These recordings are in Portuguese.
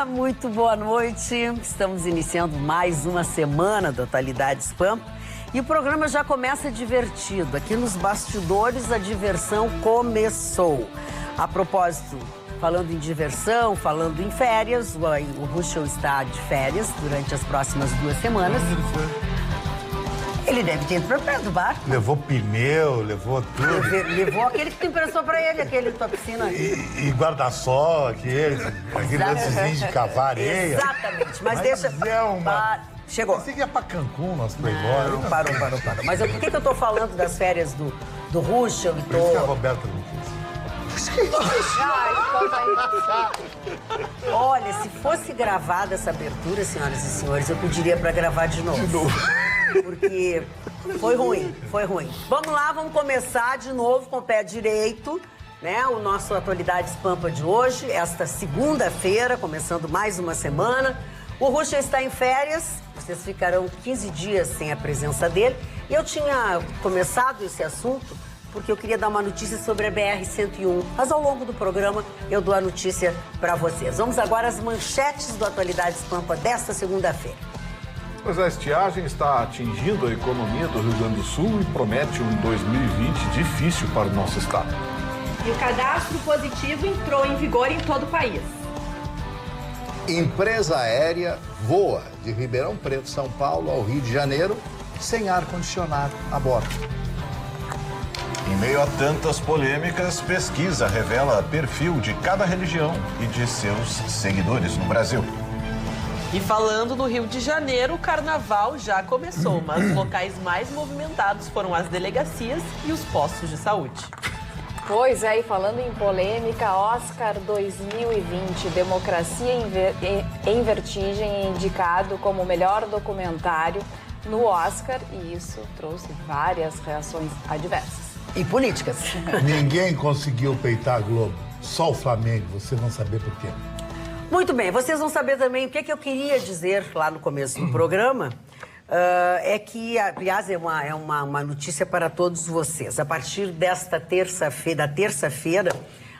Muito boa noite. Estamos iniciando mais uma semana do Atualidades Pampa e o programa já começa divertido. Aqui nos bastidores a diversão começou. A propósito, falando em diversão, falando em férias, o Ruschel está de férias durante as próximas 2 semanas. Ele deve ter ido para perto do barco. Levou pneu, levou tudo. Levou aquele que tu emprestou para ele, aquele tua piscina. E guarda-sol, aquele lancezinho de cavar areia. Exatamente, mas deixa... É uma... Chegou. Pensei que ia pra Cancún, nós Playboy. Não, parou. Mas por que eu tô falando das férias do Ruschel e Por isso que a Roberta não quis. Olha, se fosse gravada essa abertura, senhoras e senhores, eu pediria pra gravar de novo. Porque foi ruim. Vamos lá, vamos começar de novo com o pé direito, né? O nosso Atualidades Pampa de hoje, esta segunda-feira, começando mais uma semana. O Ruschel está em férias, vocês ficarão 15 dias sem a presença dele. E eu tinha começado esse assunto porque eu queria dar uma notícia sobre a BR-101. Mas ao longo do programa eu dou a notícia para vocês. Vamos agora às manchetes do Atualidades Pampa desta segunda-feira. Pois a estiagem está atingindo a economia do Rio Grande do Sul e promete um 2020 difícil para o nosso estado. E o cadastro positivo entrou em vigor em todo o país. Empresa aérea voa de Ribeirão Preto, São Paulo, ao Rio de Janeiro, sem ar-condicionado a bordo. Em meio a tantas polêmicas, pesquisa revela perfil de cada religião e de seus seguidores no Brasil. E falando no Rio de Janeiro, o carnaval já começou, mas os locais mais movimentados foram as delegacias e os postos de saúde. Pois é, e falando em polêmica, Oscar 2020, Democracia em Vertigem é indicado como o melhor documentário no Oscar e isso trouxe várias reações adversas. E políticas. Ninguém conseguiu peitar a Globo. Só o Flamengo, vocês vão saber por quê. Muito bem, vocês vão saber também o que eu queria dizer lá no começo do programa. É que, aliás, é uma notícia para todos vocês. A partir desta terça-feira,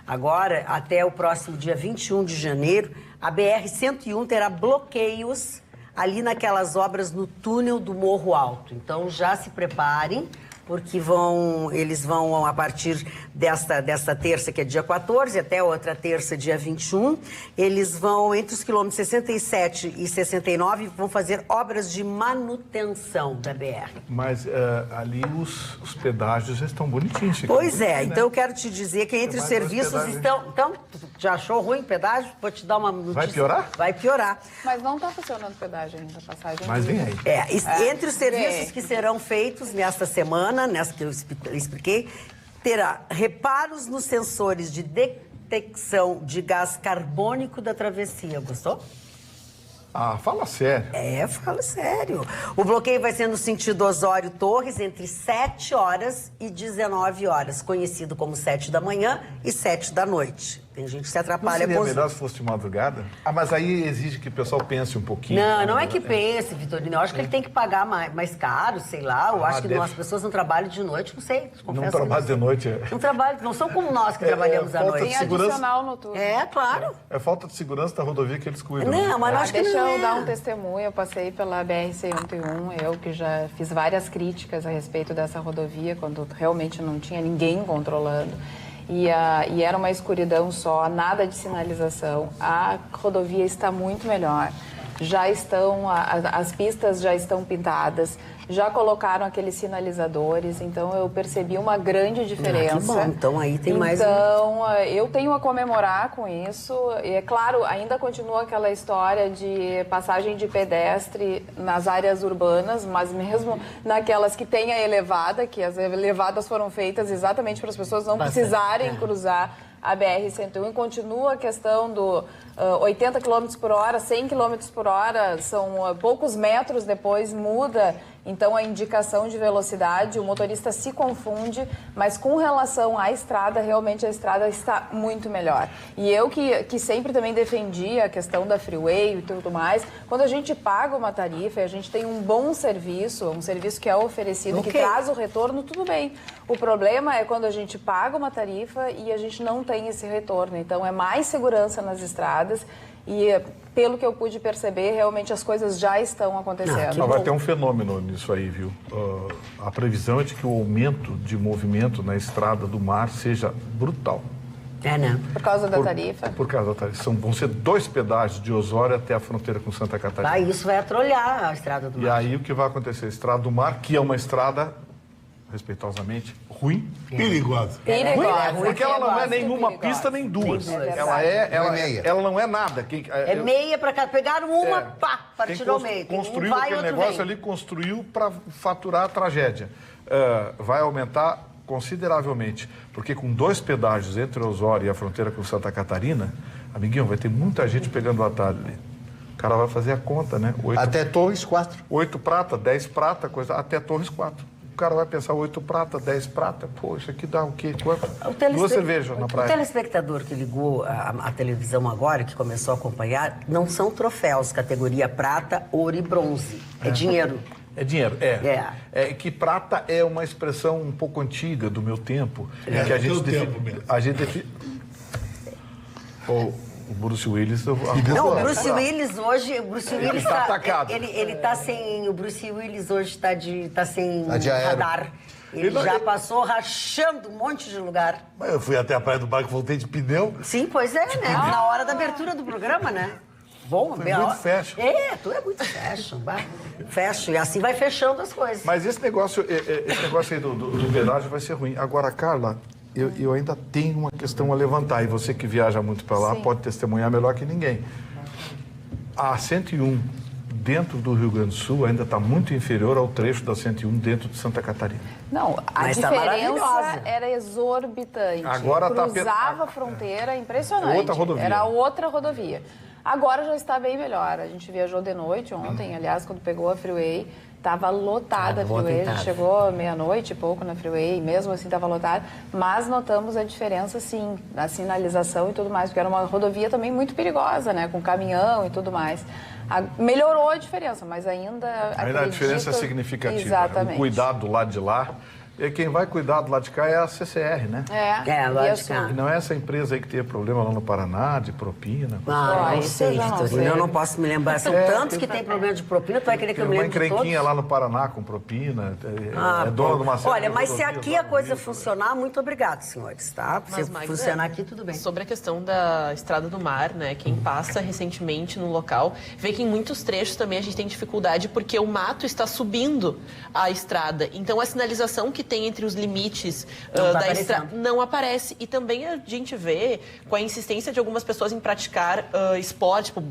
agora, até o próximo dia 21 de janeiro, a BR-101 terá bloqueios ali naquelas obras no túnel do Morro Alto. Então, já se preparem, porque eles vão, a partir desta terça, que é dia 14, até outra terça, dia 21, eles vão, entre os quilômetros 67 e 69, vão fazer obras de manutenção da BR. Mas ali os pedágios já estão bonitinhos. Pois é, então eu quero te dizer que entre os serviços estão... Então, já achou ruim o pedágio? Vou te dar uma notícia. Vai piorar? Vai piorar. Mas não está funcionando o pedágio ainda, a passagem. Mas vem aí. Entre os serviços que serão feitos nesta semana, nessa que eu expliquei, terá reparos nos sensores de detecção de gás carbônico da travessia. Gostou? Ah, fala sério. Fala sério. O bloqueio vai ser no sentido Osório-Torres entre 7 horas e 19 horas, conhecido como 7 da manhã e 7 da noite. Tem gente que se atrapalha. Não seria melhor se fosse de madrugada? Ah, mas aí exige que o pessoal pense um pouquinho. Não é que pense, Vitorino. Eu acho que ele tem que pagar mais caro, sei lá. Eu acho que as pessoas não trabalham de noite, não sei. Não trabalham de noite. Não trabalham, não são como nós que trabalhamos à noite. Tem adicional noturno. Claro. É falta de segurança da rodovia que eles cuidam. Não, mas eu acho que Deixa não eu dar um testemunho. Eu passei pela BR-101, eu que já fiz várias críticas a respeito dessa rodovia, quando realmente não tinha ninguém controlando. E era uma escuridão só, nada de sinalização. A rodovia está muito melhor. As pistas já estão pintadas, já colocaram aqueles sinalizadores, então eu percebi uma grande diferença. Que bom. Então aí tem mais... Então, eu tenho a comemorar com isso. E é claro, ainda continua aquela história de passagem de pedestre nas áreas urbanas, mas mesmo naquelas que tem a elevada, que as elevadas foram feitas exatamente para as pessoas não precisarem cruzar a BR-101, continua a questão do 80 km por hora, 100 km por hora, são poucos metros depois, muda Então, a indicação de velocidade, o motorista se confunde, mas com relação à estrada, realmente a estrada está muito melhor. E eu que sempre também defendi a questão da freeway e tudo mais, quando a gente paga uma tarifa e a gente tem um bom serviço, um serviço que é oferecido, que traz o retorno, tudo bem. O problema é quando a gente paga uma tarifa e a gente não tem esse retorno. Então, é mais segurança nas estradas E pelo que eu pude perceber, realmente as coisas já estão acontecendo. Mas vai ter um fenômeno nisso aí, viu? A previsão é de que o aumento de movimento na estrada do mar seja brutal. Né? Por causa da tarifa? Por causa da tarifa. Vão ser 2 pedágios de Osório até a fronteira com Santa Catarina. Isso vai atrolhar a Estrada do Mar. E aí o que vai acontecer? A Estrada do Mar, que é uma estrada, respeitosamente, ruim. Perigosa. Porque ela não é nenhuma pista nem duas. Ela não é nada. É meia para cá. Pegaram uma, partiram ao meio. Construiu aquele negócio ali, construiu para faturar a tragédia. Vai aumentar consideravelmente, porque com 2 pedágios entre Osório e a fronteira com Santa Catarina, amiguinho, vai ter muita gente pegando o atalho ali. O cara vai fazer a conta, né? Até Torres, 4. 8 prata, 10 prata, coisa, até Torres, 4. O cara vai pensar 8 prata, 10 prata, pô, isso aqui dá o quê? Quanto? 2 cervejas na praia. O telespectador que ligou a televisão agora, que começou a acompanhar, não são troféus, categoria prata, ouro e bronze. É dinheiro. É dinheiro, é que prata é uma expressão um pouco antiga do meu tempo. Que a gente o Bruce Willis... Não, o Bruce Willis hoje... O Bruce Willis está atacado. Ele está sem... O Bruce Willis hoje está sem aéreo. radar. Ele já passou rachando um monte de lugar. Mas eu fui até a Praia do Barco, voltei de pneu. Sim, pois é, né? Na hora da abertura do programa, né? Bom, foi muito fashion. Tu é muito fashion. Fashion. E assim vai fechando as coisas. Mas esse negócio aí do pedágio vai ser ruim. Agora, Carla, eu ainda tenho uma questão a levantar. E você que viaja muito para lá pode testemunhar melhor que ninguém. A 101 dentro do Rio Grande do Sul ainda está muito inferior ao trecho da 101 dentro de Santa Catarina. Não, a diferença era exorbitante. Agora cruzava a fronteira, impressionante. Outra rodovia. Era outra rodovia. Agora já está bem melhor. A gente viajou de noite ontem, aliás, quando pegou a Freeway, estava lotada a Freeway. A gente chegou meia-noite e pouco na Freeway, e mesmo assim estava lotada. Mas notamos a diferença, sim, na sinalização e tudo mais, porque era uma rodovia também muito perigosa, né? Com caminhão e tudo mais. Melhorou a diferença, mas ainda a diferença é significativa. Exatamente. O cuidado do lado de lá. E quem vai cuidar do lado de cá é a CCR, né? Lá de cá. E não é essa empresa aí que tem problema lá no Paraná, de propina. Não sei, Vitorino. Eu não posso me lembrar. São tantos que tem problema de propina, tu vai querer que eu me lembre de todos? Tem uma encrenquinha lá no Paraná com propina. É dona de uma série. Olha, mas se aqui a coisa funcionar, muito obrigado, senhores, tá? Se funcionar aqui, tudo bem. Sobre a questão da Estrada do Mar, né? Quem passa recentemente no local, vê que em muitos trechos também a gente tem dificuldade porque o mato está subindo a estrada. Então, a sinalização que tem entre os limites da estrada não aparece. E também a gente vê com a insistência de algumas pessoas em praticar esporte, tipo,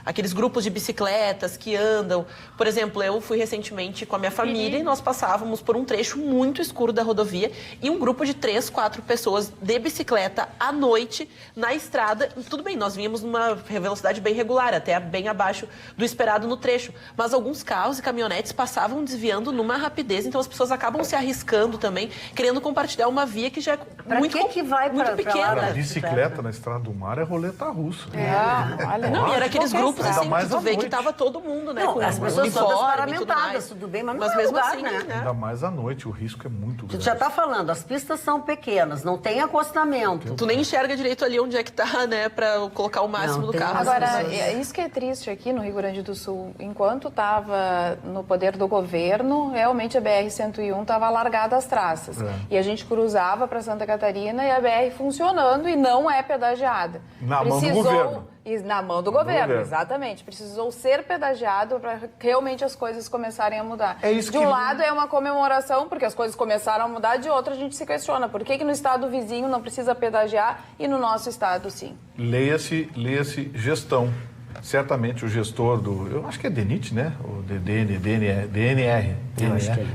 aqueles grupos de bicicletas que andam. Por exemplo, eu fui recentemente com a minha família e nós passávamos por um trecho muito escuro da rodovia e um grupo de 3, 4 pessoas de bicicleta à noite na estrada. Tudo bem, nós vínhamos numa velocidade bem regular, até bem abaixo do esperado no trecho. Mas alguns carros e caminhonetes passavam desviando numa rapidez, então as pessoas acabam se arriscando também, querendo compartilhar uma via que já é muito pequena. A bicicleta na Estrada do Mar é roleta russa. Não, e era aqueles grupos assim, que tu vê que tava todo mundo, né? Não, as pessoas todas paramentadas, tudo bem, mas não é mesmo lugar, assim, né? Ainda mais à noite, o risco é muito grande. Tu já tá falando, as pistas são pequenas, não tem acostamento. Tu nem enxerga direito ali onde é que tá, né, pra colocar o máximo do carro. Agora, isso que é triste aqui no Rio Grande do Sul, enquanto estava no poder do governo, realmente a BR-101 estava largada às traças. E a gente cruzava para Santa Catarina e a BR funcionando e não é pedagiada. Na mão do governo. Na mão do governo, exatamente. Precisou ser pedagiado para realmente as coisas começarem a mudar. De um lado é uma comemoração, porque as coisas começaram a mudar, de outro a gente se questiona. Por que no estado vizinho não precisa pedagiar e no nosso estado sim? Leia-se gestão. Certamente o gestor do... Eu acho que é DENIT, né? O DNR.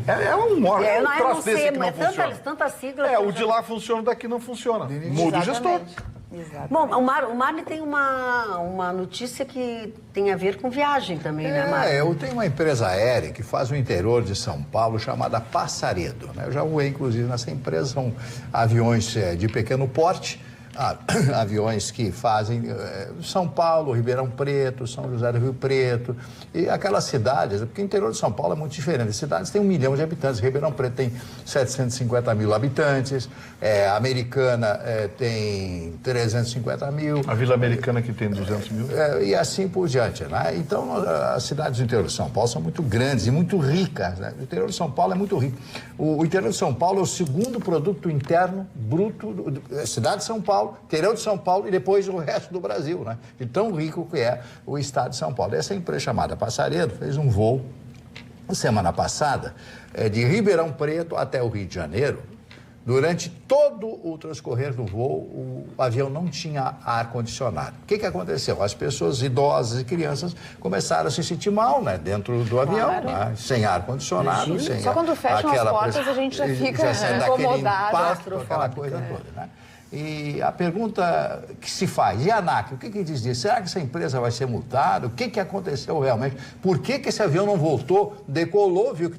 É um órgão. Eu não sei, mas tanta sigla. O de lá funciona, daqui não funciona. Muda o gestor. Exatamente. Bom, o Marley tem uma notícia que tem a ver com viagem também, né, Marley? Eu tenho uma empresa aérea que faz o interior de São Paulo chamada Passaredo. Eu já voei, inclusive, nessa empresa. São aviões de pequeno porte. aviões que fazem São Paulo, Ribeirão Preto, São José do Rio Preto e aquelas cidades, porque o interior de São Paulo é muito diferente. As cidades têm 1 milhão de habitantes, Ribeirão Preto tem 750 mil habitantes, a Americana tem 350 mil. A Vila Americana que tem 200 mil. E assim por diante, né? Então, as cidades do interior de São Paulo são muito grandes e muito ricas, né? O interior de São Paulo é muito rico. O interior de São Paulo é o segundo produto interno bruto da cidade de São Paulo, interior de São Paulo e depois o resto do Brasil, né? De tão rico que é o estado de São Paulo. Essa empresa chamada Passaredo fez um voo semana passada de Ribeirão Preto até o Rio de Janeiro. Durante todo o transcorrer do voo, o avião não tinha ar-condicionado. O que aconteceu? As pessoas idosas e crianças começaram a se sentir mal, né? Dentro do avião, né? Sem ar-condicionado. Só quando fecham as portas a gente já fica incomodado. Impacto, aquela coisa toda, né? E a pergunta que se faz, e a ANAC, o que diz disso? Será que essa empresa vai ser multada? O que aconteceu realmente? Por que esse avião não voltou, decolou, viu que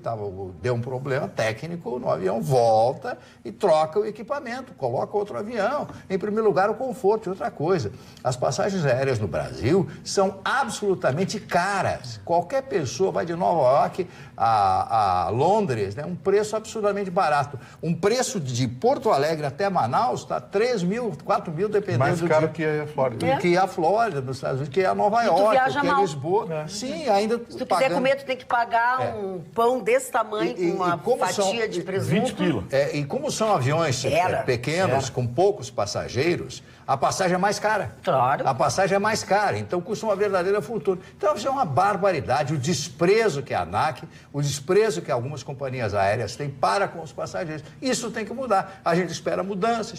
deu um problema técnico no avião, volta e troca o equipamento, coloca outro avião. Em primeiro lugar, o conforto e outra coisa. As passagens aéreas no Brasil são absolutamente caras. Qualquer pessoa vai de Nova York a Londres, né? Um preço absurdamente barato. Um preço de Porto Alegre até Manaus está 3 mil, 4 mil, dependendo mais caro que a Flórida. Que a Flórida, dos Estados Unidos, que a Nova York, que a Lisboa. Sim, ainda se tu quiser comer, tu tem que pagar um pão desse tamanho, com uma fatia de presunto. 20 pila. E como são aviões pequenos, com poucos passageiros, a passagem é mais cara. Claro. A passagem é mais cara, então custa uma verdadeira fortuna. Então isso é uma barbaridade, o desprezo que a ANAC, o desprezo que algumas companhias aéreas têm para com os passageiros. Isso tem que mudar. A gente espera mudança.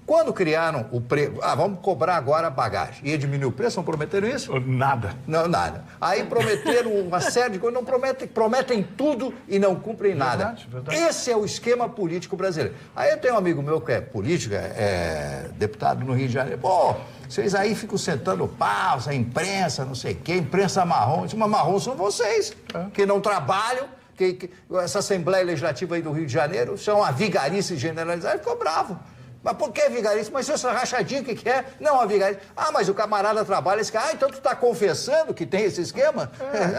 Quando criaram o preço, vamos cobrar agora a bagagem. Ia diminuir o preço, não prometeram isso? Nada. Não, nada. Aí prometeram uma série de coisas, não prometem tudo e não cumprem nada. Verdade. Esse é o esquema político brasileiro. Aí eu tenho um amigo meu que é político, deputado no Rio de Janeiro. Pô, vocês aí ficam sentando pau, a imprensa, não sei o quê, imprensa marrom. Mas marrom são vocês, que não trabalham. Essa Assembleia Legislativa aí do Rio de Janeiro, isso é uma vigarice generalizada, ficou bravo. Mas por que vigarice? Mas essa rachadinha, o que é? Não, a vigarice. Mas o camarada trabalha, esse cara, então tu está confessando que tem esse esquema?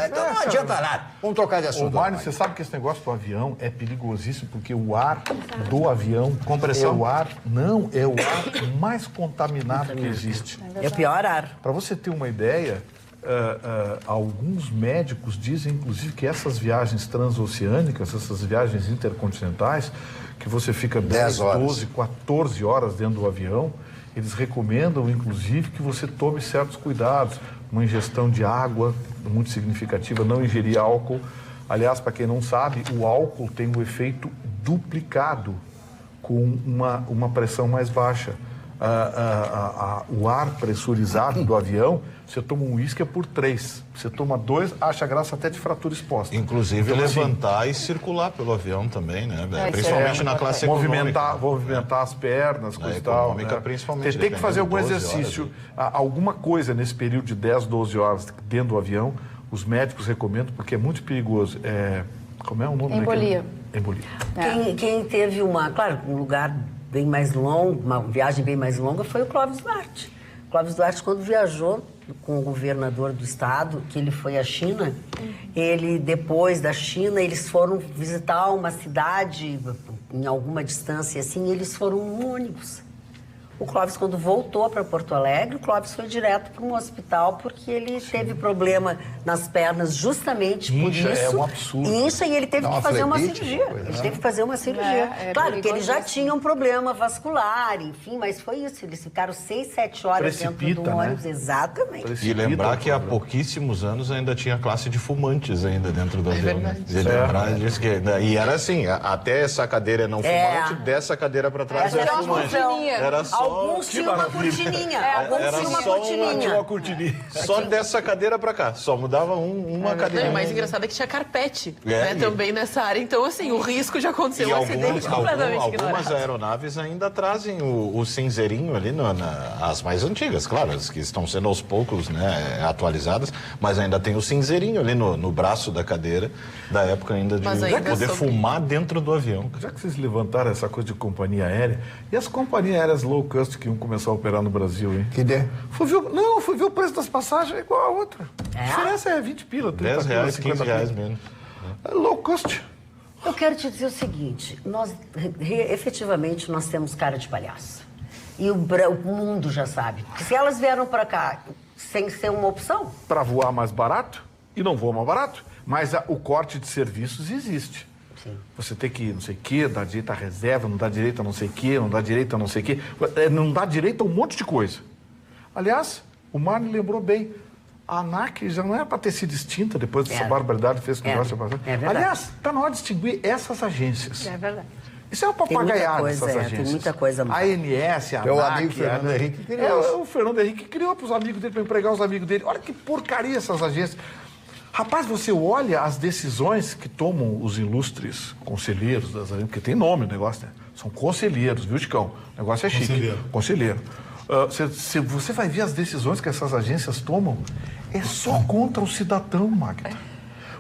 Então não adianta nada. Vamos trocar de assunto. Ô, Mário, você sabe que esse negócio do avião é perigosíssimo, porque o ar do avião... Compressão? É o ar mais contaminado que existe. É o pior ar. Para você ter uma ideia, alguns médicos dizem, inclusive, que essas viagens transoceânicas, essas viagens intercontinentais, que você fica 10, 12, 14 horas dentro do avião, eles recomendam, inclusive, que você tome certos cuidados. Uma ingestão de água muito significativa, não ingerir álcool. Aliás, para quem não sabe, o álcool tem um efeito duplicado com uma pressão mais baixa. O ar pressurizado do avião, você toma um uísque por 3. Você toma 2, acha graça até de fratura exposta. Inclusive então, levantar e circular pelo avião também, né? Principalmente na classe econômica. Movimentar as pernas, coisa e tal. Né? Principalmente. Você tem que fazer algum exercício, alguma coisa nesse período de 10, 12 horas dentro do avião. Os médicos recomendam, porque é muito perigoso. Como é o nome? Embolia. Embolia. Quem teve um lugar bem mais longo, uma viagem bem mais longa, foi o Clóvis Duarte. O Clóvis Duarte, quando viajou com o governador do estado, que ele foi à China, depois da China, eles foram visitar uma cidade em alguma distância, assim, e eles foram um ônibus. O Clóvis, quando voltou para Porto Alegre, o Clóvis foi direto para um hospital porque ele teve problema nas pernas justamente por isso. É um absurdo. Isso, e ele teve que fazer uma cirurgia. Ele teve que fazer uma cirurgia. Claro que ele já tinha um problema vascular, enfim, mas foi isso. Eles ficaram 6, 7 horas dentro do ônibus. Exatamente. E lembrar que há pouquíssimos anos ainda tinha classe de fumantes ainda dentro do avião. Lembrar disso e era assim, até essa cadeira é não fumante, dessa cadeira para trás é fumante. Era só... Alguns tinham uma cortininha. Alguns tinham uma cortininha. Só dessa cadeira pra cá. Só mudava uma cadeira. O mais engraçado é que tinha carpete também nessa área. Então, assim, o risco de acontecer um acidente completamente ignorado. Algumas aeronaves ainda trazem o cinzeirinho ali, as mais antigas, claro, as que estão sendo aos poucos, né, atualizadas, mas ainda tem o cinzeirinho ali no braço da cadeira, da época ainda de poder fumar dentro do avião. Já que vocês levantaram essa coisa de companhia aérea, e as companhias aéreas low cost custo que iam começar a operar no Brasil, hein? Que dê? Fui ver o preço das passagens, é igual a outra. A diferença é 20 pila, 30 10 pila, reais, 50 15 reais pila. menos. É low cost. Eu quero te dizer o seguinte, nós, efetivamente, nós temos cara de palhaço. E o mundo já sabe. Porque se elas vieram para cá sem ser uma opção... Para voar mais barato, e não voa mais barato, mas o corte de serviços existe. Sim. Você tem que não sei o quê, dar direito à reserva, não dá direito a não sei o quê, não dá direito a não sei o quê. Não dá direito a um monte de coisa. Aliás, o Marne lembrou bem. A ANAC já não é para ter sido extinta depois dessa barbaridade que fez com o negócio. Aliás, está na hora de extinguir essas agências. É verdade. Isso é uma papagaiada, essas agências. Tem muita coisa. A ANS, a ANAC... É o amigo Fernando Henrique que criou. O Fernando Henrique criou para os amigos dele, para empregar os amigos dele. Olha que porcaria essas agências. Rapaz, você olha as decisões que tomam os ilustres conselheiros das agências, porque tem nome o negócio, né? São conselheiros, viu, Chicão? O negócio é chique. Conselheiro. Se você vai ver as decisões que essas agências tomam, é só contra o cidadão, Magda.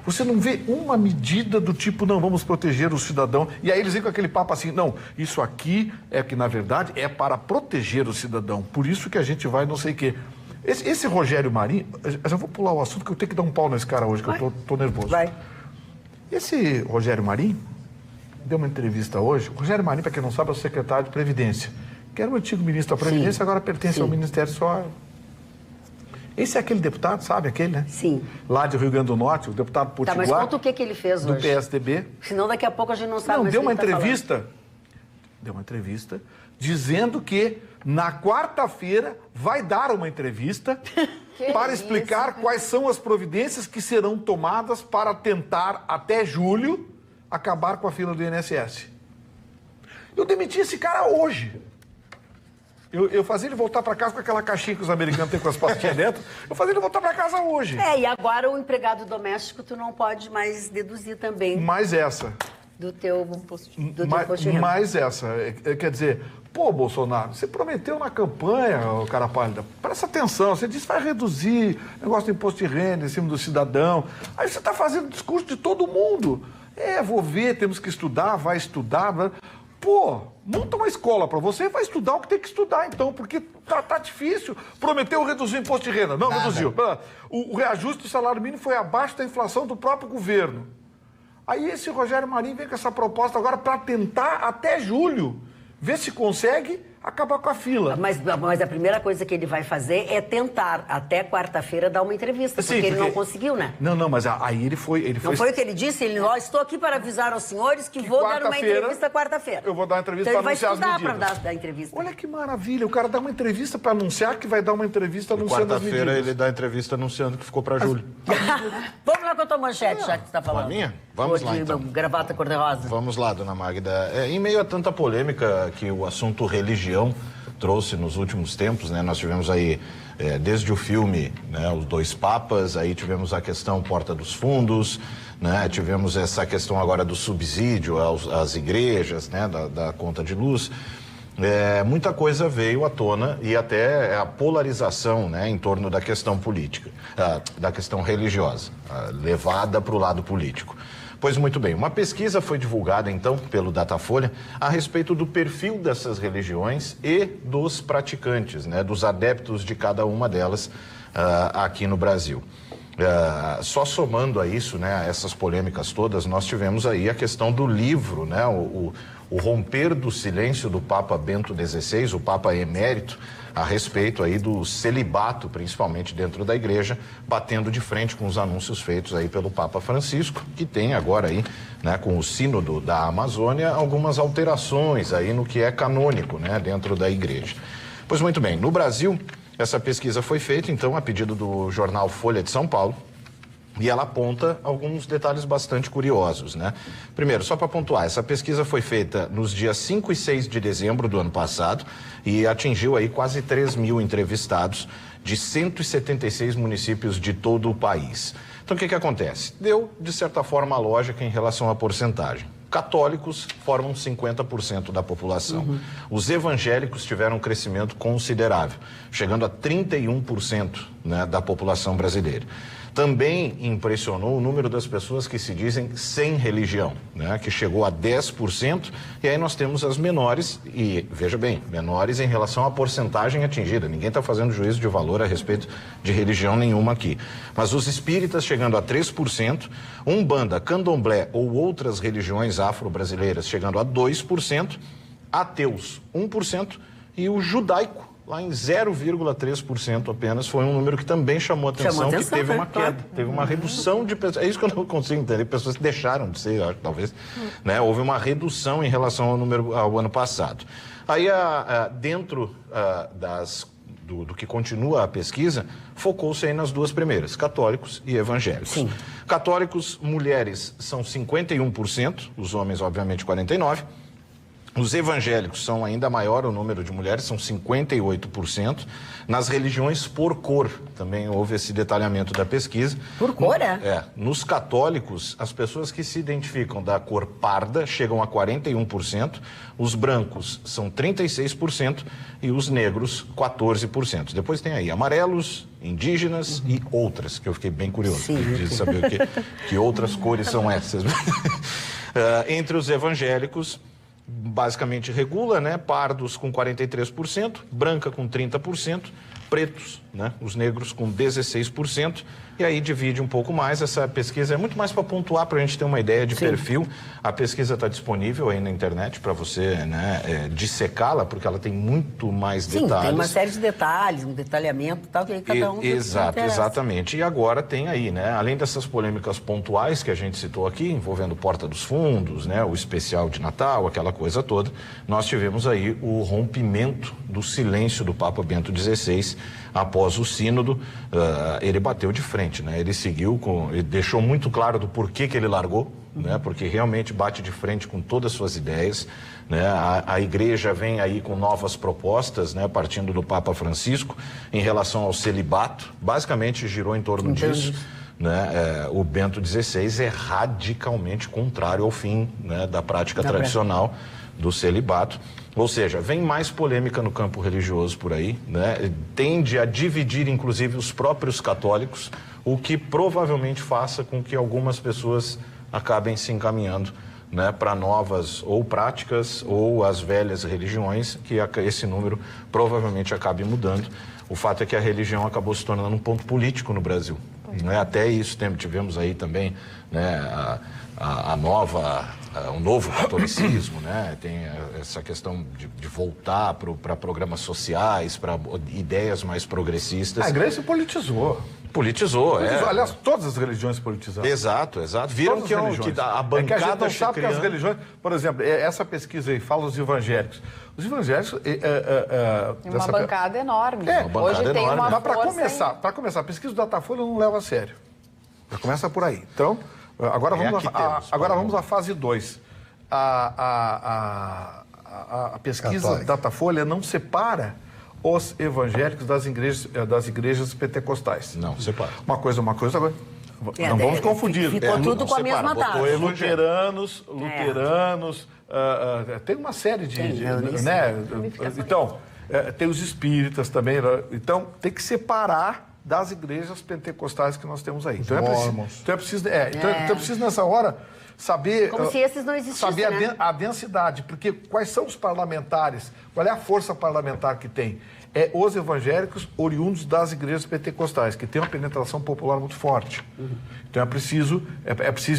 Você não vê uma medida do tipo, não, vamos proteger o cidadão. E aí eles vêm com aquele papo assim, não, isso aqui é que, na verdade, é para proteger o cidadão. Por isso que a gente vai não sei o quê. Esse Rogério Marinho, eu já vou pular o assunto, que eu tenho que dar um pau nesse cara hoje, que eu tô nervoso. Vai. Esse Rogério Marinho deu uma entrevista hoje. O Rogério Marinho, para quem não sabe, é o secretário de Previdência, que era o antigo ministro da Previdência, agora pertence ao Ministério só... Esse é aquele deputado, sabe aquele, né? Sim. Lá de Rio Grande do Norte, o deputado Potiguar. Tá, mas conta o que ele fez do hoje. Do PSDB. Senão daqui a pouco a gente não sabe mais deu o uma que ele tá entrevista. Deu uma entrevista dizendo que na quarta-feira vai dar uma entrevista para explicar quais são as providências que serão tomadas para tentar, até julho, acabar com a fila do INSS. Eu demiti esse cara hoje. Eu fazia ele voltar para casa com aquela caixinha que os americanos têm com as pastinhas dentro. Eu fazia ele voltar para casa hoje. E agora o empregado doméstico tu não pode mais deduzir também. Mais essa. Do teu imposto de renda. Mais essa. Quer dizer, pô, Bolsonaro, você prometeu na campanha, o cara pálida, presta atenção, você disse que vai reduzir o negócio do imposto de renda em cima do cidadão. Aí você está fazendo discurso de todo mundo. Vou ver, temos que estudar, vai estudar. Pô, monta uma escola para você e vai estudar o que tem que estudar, então, porque tá difícil. Prometeu reduzir o imposto de renda. Não, reduziu. O reajuste do salário mínimo foi abaixo da inflação do próprio governo. Aí esse Rogério Marinho vem com essa proposta agora para tentar, até julho, ver se consegue acabar com a fila. Mas a primeira coisa que ele vai fazer é tentar, até quarta-feira, dar uma entrevista, porque ele não conseguiu, né? Não, mas aí ele foi... Não foi o que ele disse? Ele, estou aqui para avisar aos senhores que vou dar uma entrevista quarta-feira. Eu vou dar uma entrevista para anunciar as medidas. Então ele vai estudar para dar a entrevista. Olha que maravilha, o cara dá uma entrevista para anunciar que vai dar uma entrevista anunciando as medidas. Quarta-feira ele dá a entrevista anunciando que ficou para julho. Vamos lá com a tua manchete, já que você está falando. A minha? Vamos lá, então. Gravata cor-de-rosa. Vamos lá, dona Magda. Em meio a tanta polêmica que o assunto religião trouxe nos últimos tempos, né? Nós tivemos aí, desde o filme, né, Os Dois Papas, aí tivemos a questão Porta dos Fundos, né? Tivemos essa questão agora do subsídio às igrejas, né, da conta de luz. Muita coisa veio à tona e até a polarização, né, em torno da questão política, da questão religiosa, levada para o lado político. Pois muito bem, uma pesquisa foi divulgada então pelo Datafolha a respeito do perfil dessas religiões e dos praticantes, né, dos adeptos de cada uma delas aqui no Brasil. Só somando a isso, né, a essas polêmicas todas, nós tivemos aí a questão do livro, né, o romper do silêncio do Papa Bento XVI, o Papa emérito, a respeito aí do celibato, principalmente dentro da igreja, batendo de frente com os anúncios feitos aí pelo Papa Francisco, que tem agora aí, né, com o sínodo da Amazônia, algumas alterações aí no que é canônico, né, dentro da igreja. Pois muito bem, no Brasil, essa pesquisa foi feita, então, a pedido do jornal Folha de São Paulo, e ela aponta alguns detalhes bastante curiosos, né? Primeiro, só para pontuar, essa pesquisa foi feita nos dias 5 e 6 de dezembro do ano passado e atingiu aí quase 3 mil entrevistados de 176 municípios de todo o país. Então, o que acontece? Deu, de certa forma, a lógica em relação à porcentagem. Católicos formam 50% da população. Os evangélicos tiveram um crescimento considerável, chegando a 31%, né, da população brasileira. Também impressionou o número das pessoas que se dizem sem religião, né? Que chegou a 10%, e aí nós temos as menores, e veja bem, menores em relação à porcentagem atingida. Ninguém está fazendo juízo de valor a respeito de religião nenhuma aqui. Mas os espíritas chegando a 3%, Umbanda, Candomblé ou outras religiões afro-brasileiras chegando a 2%, ateus 1% e o judaico lá em 0,3% apenas. Foi um número que também chamou atenção, que teve uma queda, teve uma redução de pessoas. É isso que eu não consigo entender, pessoas que deixaram de ser, acho, talvez, né? Houve uma redução em relação ao número ao ano passado. Aí, dentro do que continua a pesquisa, focou-se aí nas duas primeiras, católicos e evangélicos. Sim. Católicos, mulheres são 51%, os homens, obviamente, 49%. Os evangélicos são ainda maior o número de mulheres, são 58%. Nas religiões por cor, também houve esse detalhamento da pesquisa. Por cor, é? Nos católicos, as pessoas que se identificam da cor parda chegam a 41%, os brancos são 36% e os negros 14%. Depois tem aí amarelos, indígenas e outras, que eu fiquei bem curioso de saber que outras cores são essas. Entre os evangélicos, basicamente regula, né? Pardos com 43%, branca com 30%, pretos, né? Os negros com 16%, e aí divide um pouco mais. Essa pesquisa é muito mais para pontuar, para a gente ter uma ideia de perfil. A pesquisa está disponível aí na internet para você, né, dissecá-la, porque ela tem muito mais detalhes. Tem uma série de detalhes, um detalhamento e tal, que aí cada um... Exatamente. E agora tem aí, né, além dessas polêmicas pontuais que a gente citou aqui, envolvendo Porta dos Fundos, né, o especial de Natal, aquela coisa toda, nós tivemos aí o rompimento do silêncio do Papa Bento XVI após o sínodo. Ele bateu de frente, né? Ele seguiu ele deixou muito claro do porquê que ele largou, né? Porque realmente bate de frente com todas as suas ideias, né? A igreja vem aí com novas propostas, né? Partindo do Papa Francisco em relação ao celibato, basicamente girou em torno disso. Né? O Bento XVI é radicalmente contrário ao fim, né, da prática tradicional do celibato. Ou seja, vem mais polêmica no campo religioso por aí, né? Tende a dividir, inclusive, os próprios católicos, o que provavelmente faça com que algumas pessoas acabem se encaminhando, né, para novas ou práticas ou as velhas religiões, que esse número provavelmente acabe mudando. O fato é que a religião acabou se tornando um ponto político no Brasil. Né? Até isso tivemos aí também, né, um novo catolicismo, né? Tem essa questão de voltar para programas sociais, para ideias mais progressistas. A igreja se politizou. Politizou. Aliás, todas as religiões politizaram. Exato. Viram que a bancada... É que a gente não sabe que as religiões... Por exemplo, essa pesquisa aí fala dos evangélicos. Os evangélicos... Uma bancada enorme. Hoje tem uma Mas para começar, a pesquisa do Datafolha não leva a sério. Já começa por aí. Então, agora vamos à fase 2. A pesquisa do Datafolha não separa os evangélicos das igrejas pentecostais. Não, separa. Uma coisa agora. Não vamos confundir. Ficou tudo com a mesma taxa. Luteranos, tem uma série de né? Então, tem os espíritas também. Então, tem que separar das igrejas pentecostais que nós temos aí. Então é preciso nessa hora saber... Como se esses não existissem, saber a densidade, porque quais são os parlamentares, qual é a força parlamentar que tem? Os evangélicos oriundos das igrejas pentecostais, que tem uma penetração popular muito forte. Então é preciso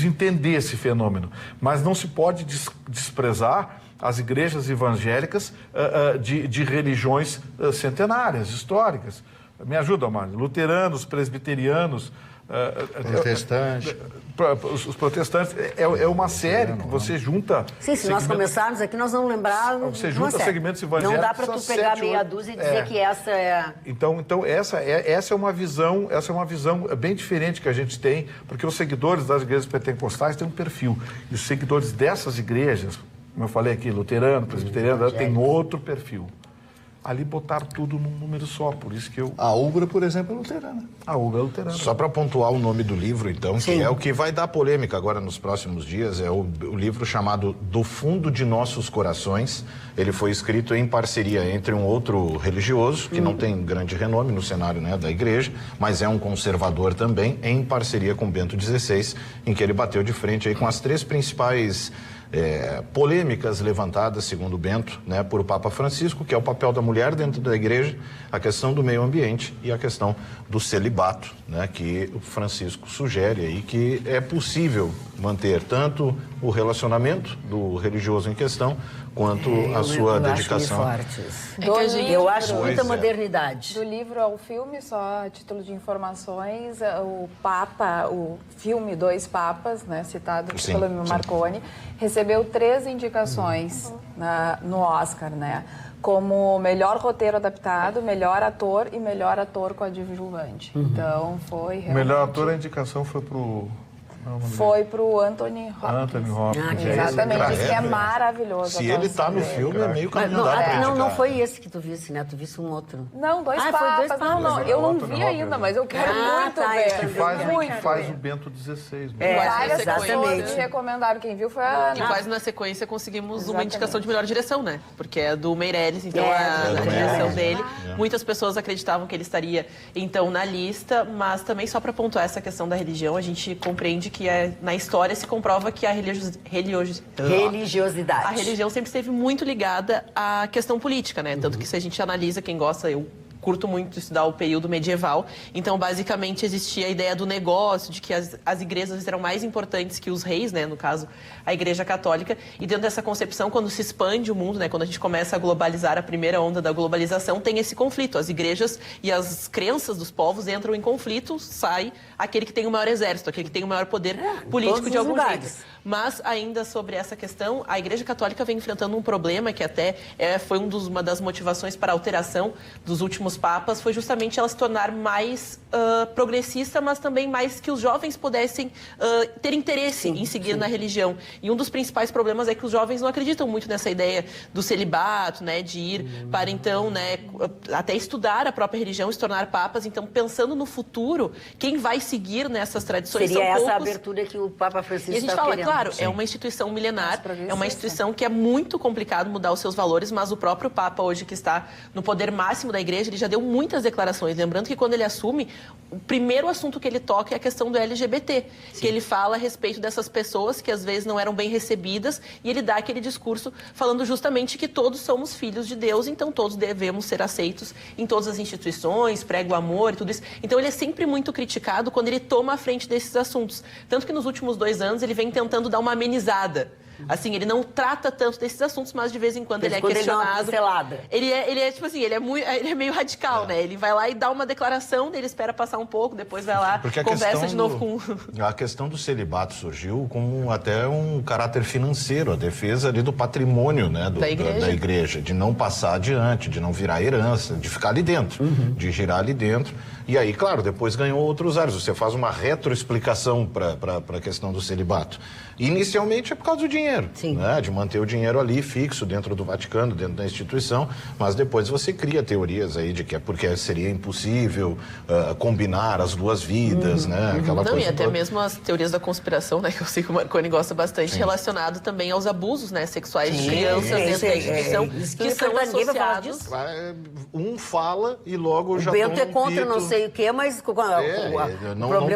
entender esse fenômeno. Mas não se pode desprezar as igrejas evangélicas de religiões centenárias, históricas. Me ajuda, Mário. Luteranos, presbiterianos... Protestantes. Os protestantes é uma série que você junta... Sim, se nós começarmos aqui, nós vamos lembrar... Você junta segmentos evangélicos... Não dá para tu pegar meia dúzia e dizer que essa é... Então essa é uma visão bem diferente que a gente tem, porque os seguidores das igrejas pentecostais têm um perfil. E os seguidores dessas igrejas, como eu falei aqui, luterano, presbiteriano, têm outro perfil. ali botaram tudo num número só, por isso que eu... A Ubra, por exemplo, é luterana. A Ubra é luterana. Só para pontuar o nome do livro, então, Sim. que é o que vai dar polêmica agora nos próximos dias, é o livro chamado Do Fundo de Nossos Corações. Ele foi escrito em parceria entre um outro religioso, que não tem grande renome no cenário, né, da igreja, mas é um conservador também, em parceria com Bento XVI, em que ele bateu de frente aí com as três principais polêmicas levantadas, segundo Bento, né, por o Papa Francisco, que é o papel da mulher dentro da igreja, a questão do meio ambiente e a questão do celibato, né, que o Francisco sugere aí que é possível manter tanto o relacionamento do religioso em questão quanto a sua dedicação. Eu acho muita Pois é. modernidade. Do livro ao filme, só a título de informações, o Papa, o filme Dois Papas, né, citado Sim, pelo Marconi, recebeu 3 indicações no Oscar, né? Como melhor roteiro adaptado, melhor ator e melhor ator coadjuvante. Então foi realmente... O melhor ator, a indicação foi pro... Foi pro Anthony Hopkins. Anthony Hopkins. Exatamente, diz que é velho. maravilhoso. Se ele tá no filme, é meio caminho Não, andado pra não indicar. foi esse que tu visse, né? Tu visse um outro. Não, Dois Foi Papas. Dois Não, não, Papas. eu não Anthony vi Hopkins. ainda, mas eu quero muito tá, ver. Que faz, muito faz ver. o Bento XVI. Várias Exatamente. pessoas me recomendaram. Quem viu foi a E Ana. quase na sequência conseguimos uma Exatamente. indicação de melhor direção, né? Porque é do Meirelles, então a do direção Meirelles. dele. Muitas pessoas acreditavam que ele estaria, então, na lista, mas também só para pontuar essa questão da religião, a gente compreende que na história se comprova que a Religiosidade. a religião sempre esteve muito ligada à questão política, né? Tanto que se a gente analisa, quem gosta, eu curto muito estudar o período medieval. Então, basicamente, existia a ideia do negócio, de que as igrejas eram mais importantes que os reis, né? No caso, a Igreja Católica. E dentro dessa concepção, quando se expande o mundo, né? Quando a gente começa a globalizar, a primeira onda da globalização, tem esse conflito. As igrejas e as crenças dos povos entram em conflito, sai aquele que tem o maior exército, aquele que tem o maior poder político todos de os algum lugares. jeito. Mas, ainda sobre essa questão, a Igreja Católica vem enfrentando um problema que até foi uma das motivações para a alteração dos últimos papas, foi justamente ela se tornar mais progressista, mas também mais que os jovens pudessem ter interesse em seguir na religião. E um dos principais problemas é que os jovens não acreditam muito nessa ideia do celibato, né, de ir para, então, né, até estudar a própria religião, se tornar papas. Então, pensando no futuro, quem vai seguir nessas tradições Seria são essa poucos. abertura que o Papa Francisco E a gente está fala, querendo. claro, é uma instituição milenar, progressista. é uma instituição que é muito complicado mudar os seus valores, mas o próprio Papa hoje, que está no poder máximo da igreja, ele já deu muitas declarações. Lembrando que quando ele assume, o primeiro assunto que ele toca é a questão do LGBT, que ele fala a respeito dessas pessoas que às vezes não eram bem recebidas, e ele dá aquele discurso falando justamente que todos somos filhos de Deus, então todos devemos ser aceitos em todas as instituições, prega o amor e tudo isso. Então ele é sempre muito criticado quando ele toma a frente desses assuntos. Tanto que nos últimos 2 anos ele vem tentando dar uma amenizada. Assim, ele não trata tanto desses assuntos, mas de vez em quando ele é questionado. Ele é tipo assim, ele é meio radical, né? Ele vai lá e dá uma declaração, ele espera passar um pouco, depois vai lá, Porque a conversa questão de novo com... A questão do celibato surgiu com até um caráter financeiro, a defesa ali do patrimônio, né, Da igreja. de não passar adiante, de não virar herança, de ficar ali dentro, de girar ali dentro. E aí, claro, depois ganhou outros áreas. Você faz uma retroexplicação para a questão do celibato. Inicialmente é por causa do dinheiro, né? De manter o dinheiro ali fixo dentro do Vaticano, dentro da instituição, mas depois você cria teorias aí de que é porque seria impossível combinar as duas vidas, né? Aquela Não, coisa e até toda. mesmo as teorias da conspiração, né? Que eu sei que o Marconi gosta bastante, relacionado também aos abusos, né? Sexuais de crianças dentro da instituição, que são associados... Um fala e logo já O Bento é toma um contra pito. não sei o quê, mas o problema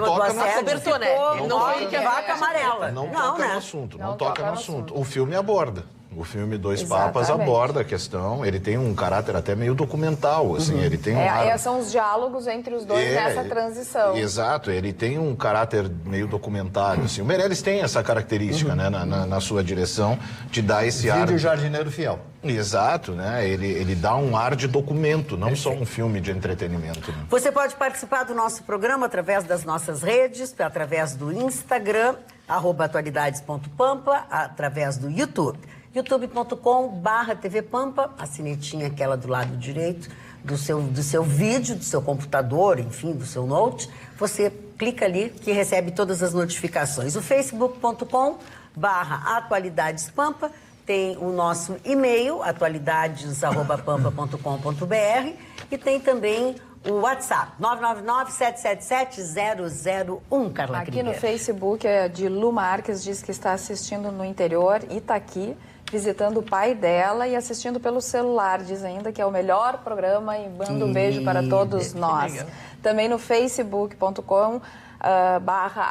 do toca no assédio cobertor, né? ficou Ele não foi que é vaca amarela. Não toca né? no assunto, não Não toca toca no no assunto. O filme aborda. O filme Dois Exatamente. Papas aborda a questão. Ele tem um caráter até meio documental, assim. Ele tem um ar... São os diálogos entre os dois nessa transição. Exato, ele tem um caráter meio documentário, assim. O Meirelles tem essa característica, né, na sua direção, de dar esse ar... Vídeo Jardineiro Fiel. Exato, né? Ele dá um ar de documento, não só um filme de entretenimento. Né? Você pode participar do nosso programa através das nossas redes, através do Instagram, @atualidades.pampa, através do YouTube, youtube.com/tvpampa, a sinetinha aquela do lado direito do seu vídeo, do seu computador, enfim, do seu note. Você clica ali que recebe todas as notificações. O facebook.com/atualidadespampa tem o nosso e-mail, atualidades@pampa.com.br, e tem também o WhatsApp, 999-777-001, Carla Aqui Krieger. no Facebook, de Lu Marques, diz que está assistindo no interior, Itaqui, visitando o pai dela e assistindo pelo celular. Diz ainda que é o melhor programa e manda um beijo para todos nós. Também no facebook.com /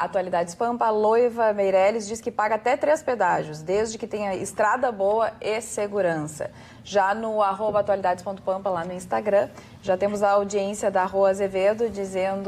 Atualidades Pampa, Loiva Meirelles diz que paga até 3 pedágios, desde que tenha estrada boa e segurança. Já no @atualidades.pampa lá no Instagram, já temos a audiência da Rô Azevedo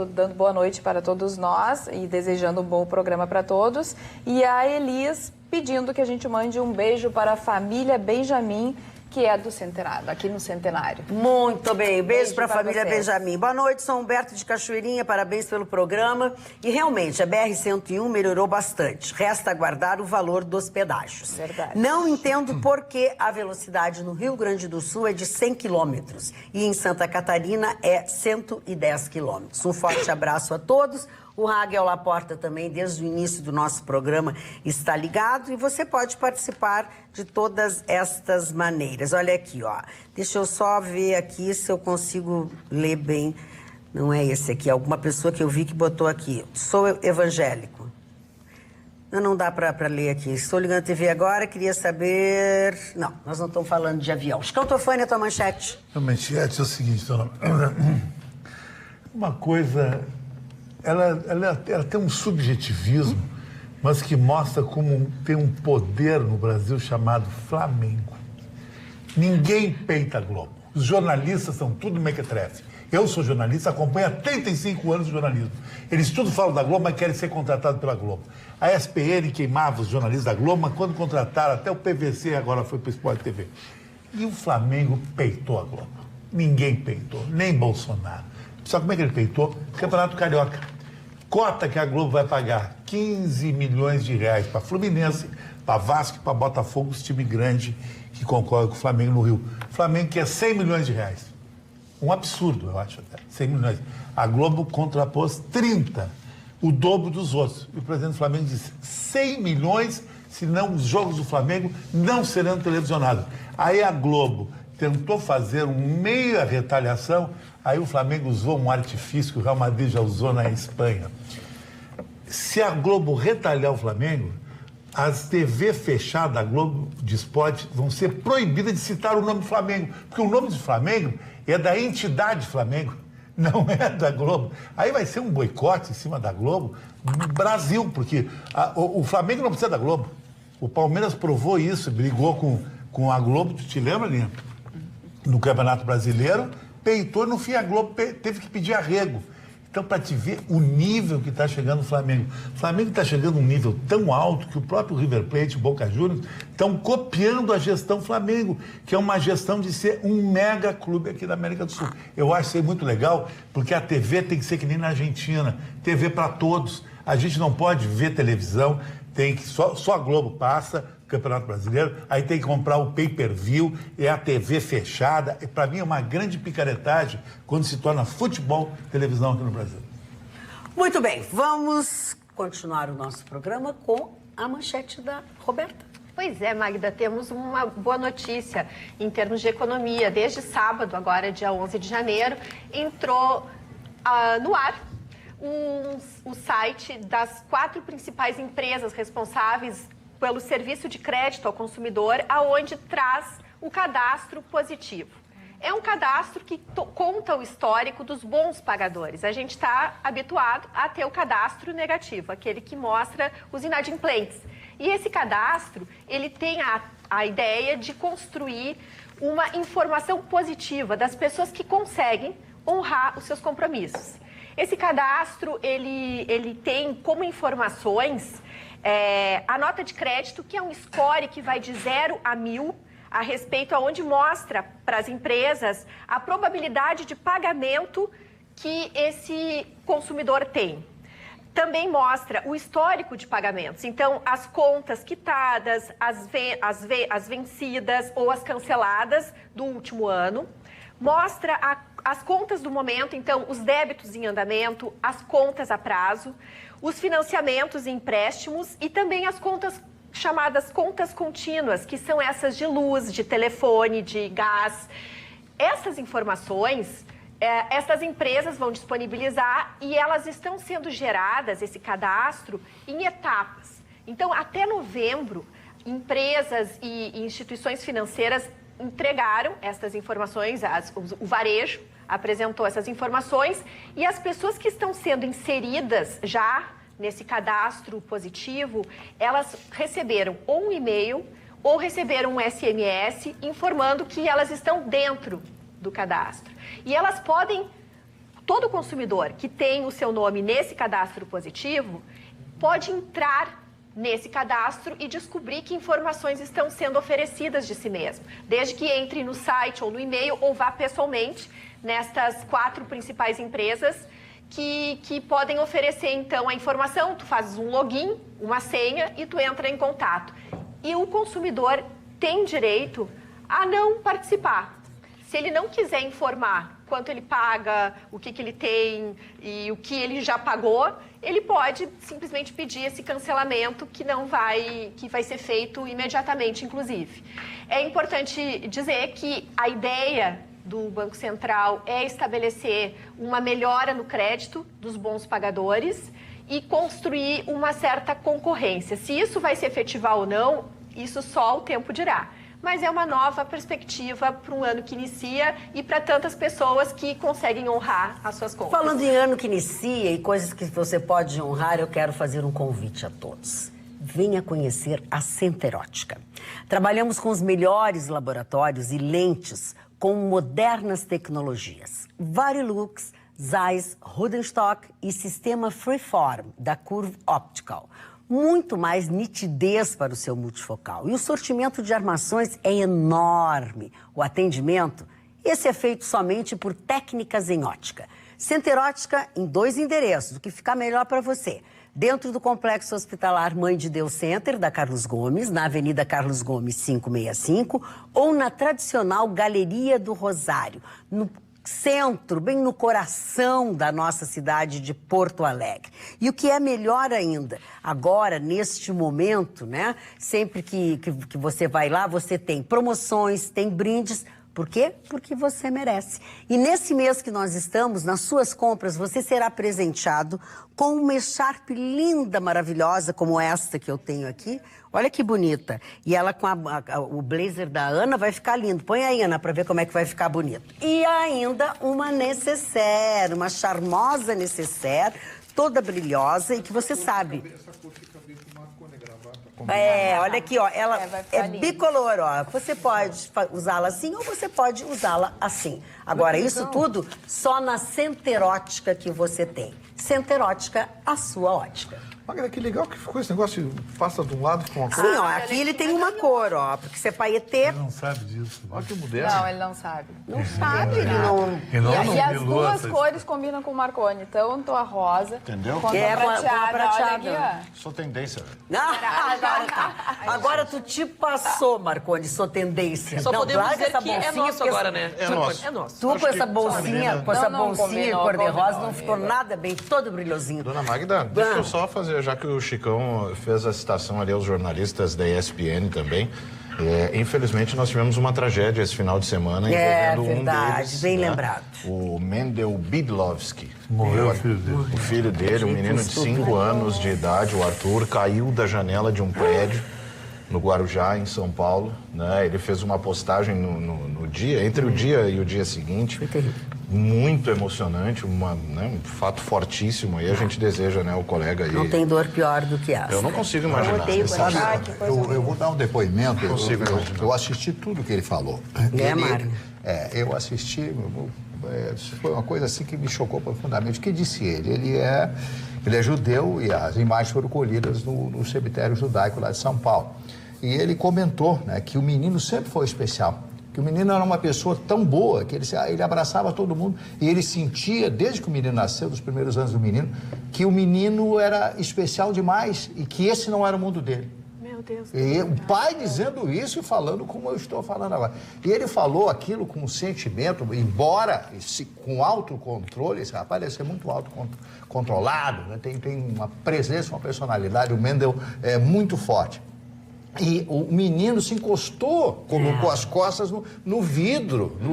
dando boa noite para todos nós e desejando um bom programa para todos. E a Elis pedindo que a gente mande um beijo para a família Benjamin, que é do Centenário, aqui no Centenário. Muito bem, beijo para a família vocês. Benjamin. Boa noite, São Humberto de Cachoeirinha, parabéns pelo programa. E realmente, a BR-101 melhorou bastante. Resta aguardar o valor dos pedágios. Verdade. Não entendo por que a velocidade no Rio Grande do Sul é de 100 quilômetros e em Santa Catarina é 110 quilômetros. Um forte abraço a todos. O Raguel Laporta também, desde o início do nosso programa, está ligado e você pode participar de todas estas maneiras. Olha aqui, ó. Deixa eu só ver aqui se eu consigo ler bem. Não é esse aqui, é alguma pessoa que eu vi que botou aqui. Sou evangélico. Não dá para ler aqui. Estou ligando a TV agora, queria saber... Não, nós não estamos falando de avião. Escantofone, a tua manchete. A manchete é o seguinte, dona... Uma coisa... Ela tem um subjetivismo, mas que mostra como tem um poder no Brasil chamado Flamengo. Ninguém peita a Globo. Os jornalistas são tudo mequetrefe. Eu sou jornalista, acompanho há 35 anos de jornalismo. Eles tudo falam da Globo, mas querem ser contratados pela Globo. A SPN queimava os jornalistas da Globo, mas quando contrataram, até o PVC agora foi para o Sport TV. E o Flamengo peitou a Globo. Ninguém peitou, nem Bolsonaro. Sabe como é que ele peitou? Campeonato Carioca. Cota que a Globo vai pagar 15 milhões de reais para Fluminense, para Vasco e para Botafogo, os times grandes que concorrem com o Flamengo no Rio. O Flamengo quer 100 milhões de reais. Um absurdo, eu acho até. 100 milhões. A Globo contrapôs 30, o dobro dos outros. E o presidente do Flamengo disse 100 milhões, senão os jogos do Flamengo não serão televisionados. Aí a Globo tentou fazer uma meia retaliação, aí o Flamengo usou um artifício que o Real Madrid já usou na Espanha. Se a Globo retalhar o Flamengo, as TV fechadas da Globo de Esporte vão ser proibidas de citar o nome do Flamengo, porque o nome do Flamengo é da entidade Flamengo, não é da Globo. Aí vai ser um boicote em cima da Globo no Brasil, porque o Flamengo não precisa da Globo. O Palmeiras provou isso, brigou com a Globo, tu te lembra, Linha? No Campeonato Brasileiro, peitou e no fim a Globo teve que pedir arrego. Então, para te ver o nível que está chegando o Flamengo. O Flamengo está chegando a um nível tão alto que o próprio River Plate e Boca Juniors estão copiando a gestão Flamengo, que é uma gestão de ser um mega clube aqui da América do Sul. Eu acho isso muito legal, porque a TV tem que ser que nem na Argentina, TV para todos. A gente não pode ver televisão, tem que só a Globo passa, Campeonato Brasileiro, aí tem que comprar o pay-per-view, é a TV fechada. Para mim é uma grande picaretagem quando se torna futebol televisão aqui no Brasil. Muito bem, vamos continuar o nosso programa com a manchete da Roberta. Pois é, Magda, temos uma boa notícia em termos de economia. Desde sábado, agora dia 11 de janeiro, entrou no ar o site das 4 principais empresas responsáveis pelo serviço de crédito ao consumidor, aonde traz o cadastro positivo. É um cadastro que conta o histórico dos bons pagadores. A gente está habituado a ter o cadastro negativo, aquele que mostra os inadimplentes. E esse cadastro, ele tem a ideia de construir uma informação positiva das pessoas que conseguem honrar os seus compromissos. Esse cadastro, ele tem como informações a nota de crédito, que é um score que vai de 0 a 1000, a respeito aonde mostra para as empresas a probabilidade de pagamento que esse consumidor tem. Também mostra o histórico de pagamentos, então as contas quitadas, as vencidas ou as canceladas do último ano. Mostra as contas do momento, então os débitos em andamento, as contas a prazo, os financiamentos e empréstimos e também as contas chamadas contas contínuas, que são essas de luz, de telefone, de gás. Essas informações, essas empresas vão disponibilizar e elas estão sendo geradas, esse cadastro, em etapas. Então, até novembro, empresas e instituições financeiras entregaram essas informações, o varejo apresentou essas informações e as pessoas que estão sendo inseridas já nesse cadastro positivo, elas receberam ou um e-mail ou receberam um SMS informando que elas estão dentro do cadastro. E elas podem, todo consumidor que tem o seu nome nesse cadastro positivo, pode entrar nesse cadastro e descobrir que informações estão sendo oferecidas de si mesmo, desde que entre no site ou no e-mail ou vá pessoalmente nestas 4 principais empresas que podem oferecer, então, a informação. Tu fazes um login, uma senha e tu entra em contato. E o consumidor tem direito a não participar. Se ele não quiser informar quanto ele paga, o que ele tem e o que ele já pagou, ele pode simplesmente pedir esse cancelamento que vai ser feito imediatamente, inclusive. É importante dizer que a ideia do Banco Central é estabelecer uma melhora no crédito dos bons pagadores e construir uma certa concorrência. Se isso vai se efetivar ou não, isso só o tempo dirá. Mas é uma nova perspectiva para um ano que inicia e para tantas pessoas que conseguem honrar as suas contas. Falando em ano que inicia e coisas que você pode honrar, eu quero fazer um convite a todos. Venha conhecer a Center Ótica. Trabalhamos com os melhores laboratórios e lentes com modernas tecnologias. Varilux, Zeiss, Rodenstock e sistema Freeform da Curve Optical. Muito mais nitidez para o seu multifocal. E o sortimento de armações é enorme. O atendimento, esse é feito somente por técnicas em ótica. Center Ótica em 2 endereços, o que ficar melhor para você. Dentro do Complexo Hospitalar Mãe de Deus Center, da Carlos Gomes, na Avenida Carlos Gomes 565, ou na tradicional Galeria do Rosário, no centro, bem no coração da nossa cidade de Porto Alegre. E o que é melhor ainda, agora, neste momento, né? Sempre que você vai lá, você tem promoções, tem brindes. Por quê? Porque você merece. E nesse mês que nós estamos, nas suas compras, você será presenteado com uma echarpe linda, maravilhosa, como esta que eu tenho aqui. Olha que bonita. E ela com o blazer da Ana vai ficar lindo. Põe aí, Ana, para ver como é que vai ficar bonito. E ainda uma necessaire, uma charmosa necessaire, toda brilhosa e que você sabe. Essa cor fica bem com Marconi, gravata. Olha aqui, ó, ela é bicolor, ó. Você pode usá-la assim ou você pode usá-la assim. Agora, isso tudo só na Center Ótica que você tem. Center Ótica, a sua ótica. Magda, que legal que ficou esse negócio, passa de um lado com uma cor. Sim, ó, aqui ele tem uma cor, ó, porque você é paetê. Ele não sabe disso. Olha que moderno. Não, ele não sabe. Não sabe, ele não... E as 2 cores combinam com o Marconi. Tanto a rosa Entendeu? quanto É, a com a prateada. prateada. Olha aqui, Sou tendência, velho. Agora tá. Agora tu te passou, Marconi, sou tendência. Só não, podemos larga dizer essa que é bolsinha, nosso porque agora, né? É nosso. É nosso. Tu com essa bolsinha, Não combinou, cor-de-rosa, não combinou, ficou nada bem, todo brilhosinho. Dona Magda, deixa eu só fazer, já que o Chicão fez a citação ali aos jornalistas da ESPN também. Infelizmente, nós tivemos uma tragédia esse final de semana envolvendo verdade, um deles. bem lembrado. O Mendel Bidlovski. Morreu o filho dele. O filho dele, um menino de 5 anos de idade, o Arthur, caiu da janela de um prédio no Guarujá, em São Paulo. Né? Ele fez uma postagem no dia, entre o dia e o dia seguinte. Foi terrível. Muito emocionante, um fato fortíssimo. E a gente deseja, né, o colega aí. Não tem dor pior do que essa. Eu não consigo imaginar. Eu odeio Sabe, Guarujá. eu vou dar um depoimento. Consigo imaginar. Eu assisti tudo que ele falou. Mário? Eu assisti. Foi uma coisa assim que me chocou profundamente. O que disse ele? Ele é judeu e as imagens foram colhidas no cemitério judaico lá de São Paulo. E ele comentou, né, que o menino sempre foi especial. Que o menino era uma pessoa tão boa que ele abraçava todo mundo e ele sentia, desde que o menino nasceu, dos primeiros anos do menino, que o menino era especial demais e que esse não era o mundo dele. Meu Deus. E o pai dizendo isso e falando como eu estou falando agora. E ele falou aquilo com um sentimento, embora com autocontrole, esse rapaz deve ser muito autocontrolado, né? Tem uma presença, uma personalidade, o Mendel é muito forte. E o menino se encostou, colocou as costas no vidro, e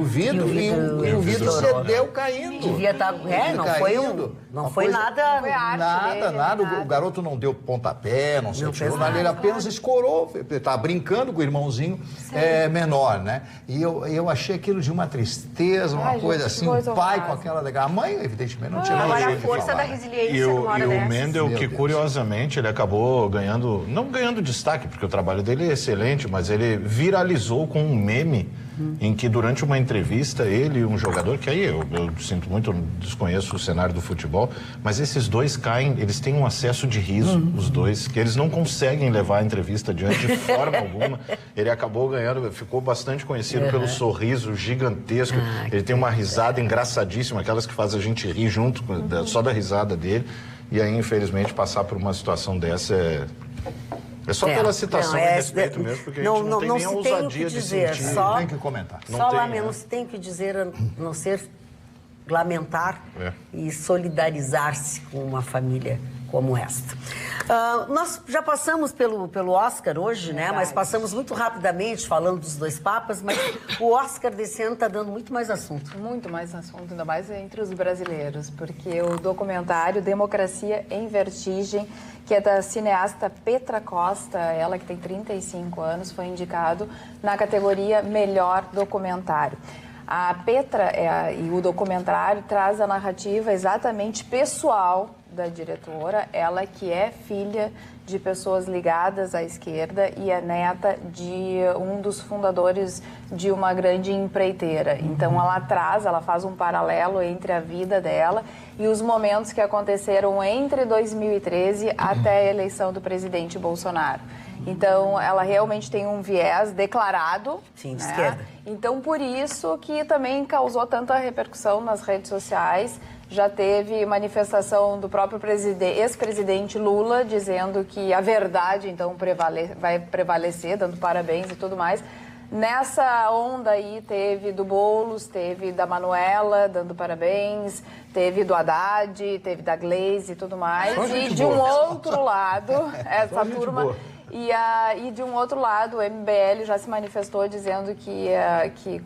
o vidro cedeu caindo. Devia estar... não foi nada... Foi arte Nada, dele, nada. nada. O garoto não deu pontapé, não se Não atirou fez nada, ele nada. apenas escorou, estava brincando com o irmãozinho menor, né? E eu achei aquilo de uma tristeza, uma Ai, coisa gente, assim, coisa o pai horrorosa. com aquela legal. A mãe, evidentemente, não tinha nada Agora, a jeito de força falar, da né? resiliência E numa hora o dessas. Mendel, Meu que Deus. curiosamente ele acabou ganhando, não ganhando destaque, porque o trabalho dele é excelente, mas ele viralizou com um meme em que durante uma entrevista ele e um jogador, que aí eu sinto muito, desconheço o cenário do futebol, mas esses dois caem, eles têm um acesso de riso, os dois, que eles não conseguem levar a entrevista adiante de forma alguma. Ele acabou ganhando, ficou bastante conhecido pelo sorriso gigantesco, ele tem uma risada engraçadíssima, aquelas que faz a gente rir junto, só da risada dele, e aí infelizmente passar por uma situação dessa é só pela citação e respeito mesmo, porque a gente não tem nem a se tem o ousadia que de dizer, sentir. só, Tem que comentar. Só tem, lamentar, né? não se tem que dizer, a não ser lamentar e solidarizar-se com uma família como esta. Nós já passamos pelo Oscar hoje, né? Mas passamos muito rapidamente falando dos dois papas, mas o Oscar desse ano está dando muito mais assunto. Muito mais assunto, ainda mais entre os brasileiros, porque o documentário Democracia em Vertigem, que é da cineasta Petra Costa, ela que tem 35 anos, foi indicado na categoria Melhor Documentário. A Petra e o documentário traz a narrativa exatamente pessoal da diretora, ela que é filha de pessoas ligadas à esquerda e é neta de um dos fundadores de uma grande empreiteira. Então ela faz um paralelo entre a vida dela e os momentos que aconteceram entre 2013 até a eleição do presidente Bolsonaro. Então, ela realmente tem um viés declarado. Sim, de né? esquerda. Então, por isso que também causou tanta repercussão nas redes sociais. Já teve manifestação do próprio ex-presidente Lula dizendo que a verdade, então, vai prevalecer, dando parabéns e tudo mais. Nessa onda aí teve do Boulos, teve da Manuela dando parabéns, teve do Haddad, teve da Gleisi e tudo mais. E de um outro lado, essa turma... E de um outro lado, o MBL já se manifestou dizendo que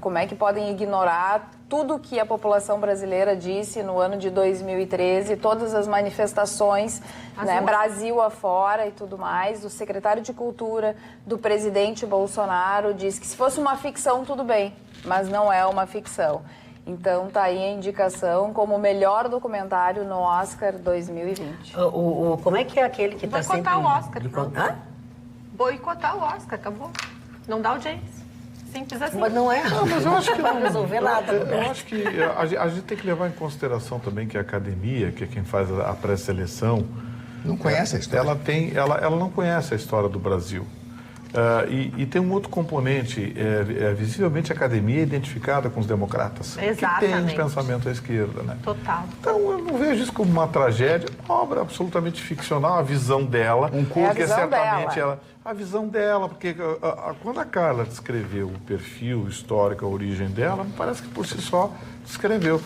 como é que podem ignorar tudo que a população brasileira disse no ano de 2013, todas as manifestações, né, Brasil afora e tudo mais, do secretário de Cultura, do presidente Bolsonaro, disse que se fosse uma ficção, tudo bem, mas não é uma ficção. Então, tá aí a indicação como o melhor documentário no Oscar 2020. Como é que é aquele que está sempre... Boicotar o Oscar. Hã? Boicotar o Oscar, acabou. Não dá audiência. Simples assim. Mas não é. Mas eu acho que não vai resolver nada. Eu acho que a gente tem que levar em consideração também que a academia, que é quem faz a pré-seleção, Não conhece a história. ela não conhece a história do Brasil. E tem um outro componente, visivelmente a academia é identificada com os democratas, que tem um Exatamente. pensamento à esquerda, né? Total. Então, eu não vejo isso como uma tragédia, uma obra absolutamente ficcional, a visão dela. Porque visão certamente dela. a visão dela, porque quando a Carla descreveu o perfil histórico, a origem dela, me parece que por si só descreveu.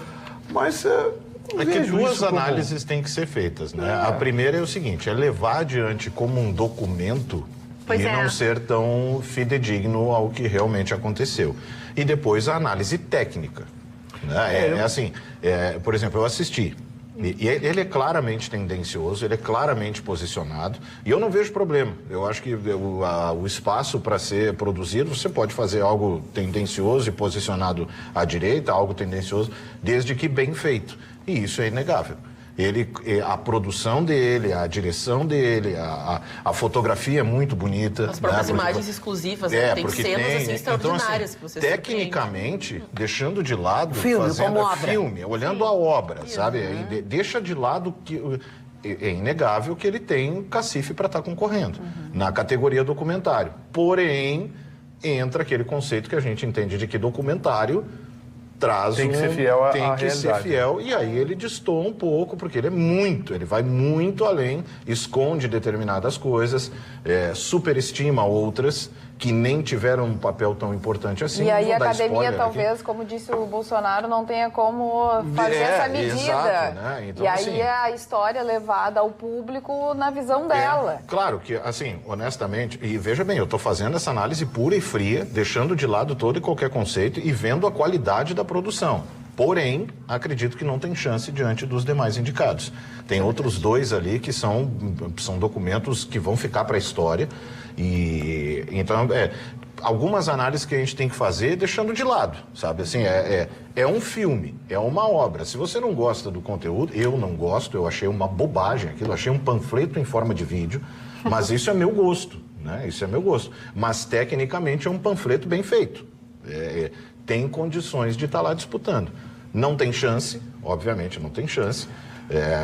Mas É que duas análises têm que ser feitas, né? A primeira é o seguinte, é levar adiante como um documento Pois e é. não ser tão fidedigno ao que realmente aconteceu. E depois a análise técnica. Né? Por exemplo, eu assisti. E ele é claramente tendencioso, ele é claramente posicionado, e eu não vejo problema. Eu acho que o espaço para ser produzido, você pode fazer algo tendencioso e posicionado à direita, algo tendencioso, desde que bem feito. E isso é inegável. A produção dele, a direção dele, a fotografia é muito bonita. As próprias né? imagens exclusivas, né? Tem porque cenas assim, então, extraordinárias assim, que você tecnicamente, deixando de lado, Filme, fazendo como obra. filme, olhando a obra, sabe? Aí deixa de lado que é inegável que ele tem cacife para estar concorrendo na categoria documentário. Porém, entra aquele conceito que a gente entende de que documentário traz Tem que ser fiel à tem que ser realidade. fiel, e aí ele destoa um pouco, porque ele vai muito além, esconde determinadas coisas, superestima outras, que nem tiveram um papel tão importante assim. E aí a Vou dar academia, spoiler talvez, aqui. como disse o Bolsonaro, não tenha como fazer essa medida. Exato, né? Então, e aí assim, é a história levada ao público na visão dela. Claro que, assim, honestamente, e veja bem, eu estou fazendo essa análise pura e fria, deixando de lado todo e qualquer conceito e vendo a qualidade da produção. Porém, acredito que não tem chance diante dos demais indicados. Tem outros 2 ali que são documentos que vão ficar para a história. E então, algumas análises que a gente tem que fazer deixando de lado, sabe? Assim, é um filme, é uma obra. Se você não gosta do conteúdo, eu não gosto, eu achei uma bobagem aquilo, achei um panfleto em forma de vídeo, mas isso é meu gosto, né? Isso é meu gosto. Mas, tecnicamente, é um panfleto bem feito. Tem condições de estar lá disputando. Não tem chance, obviamente não tem chance,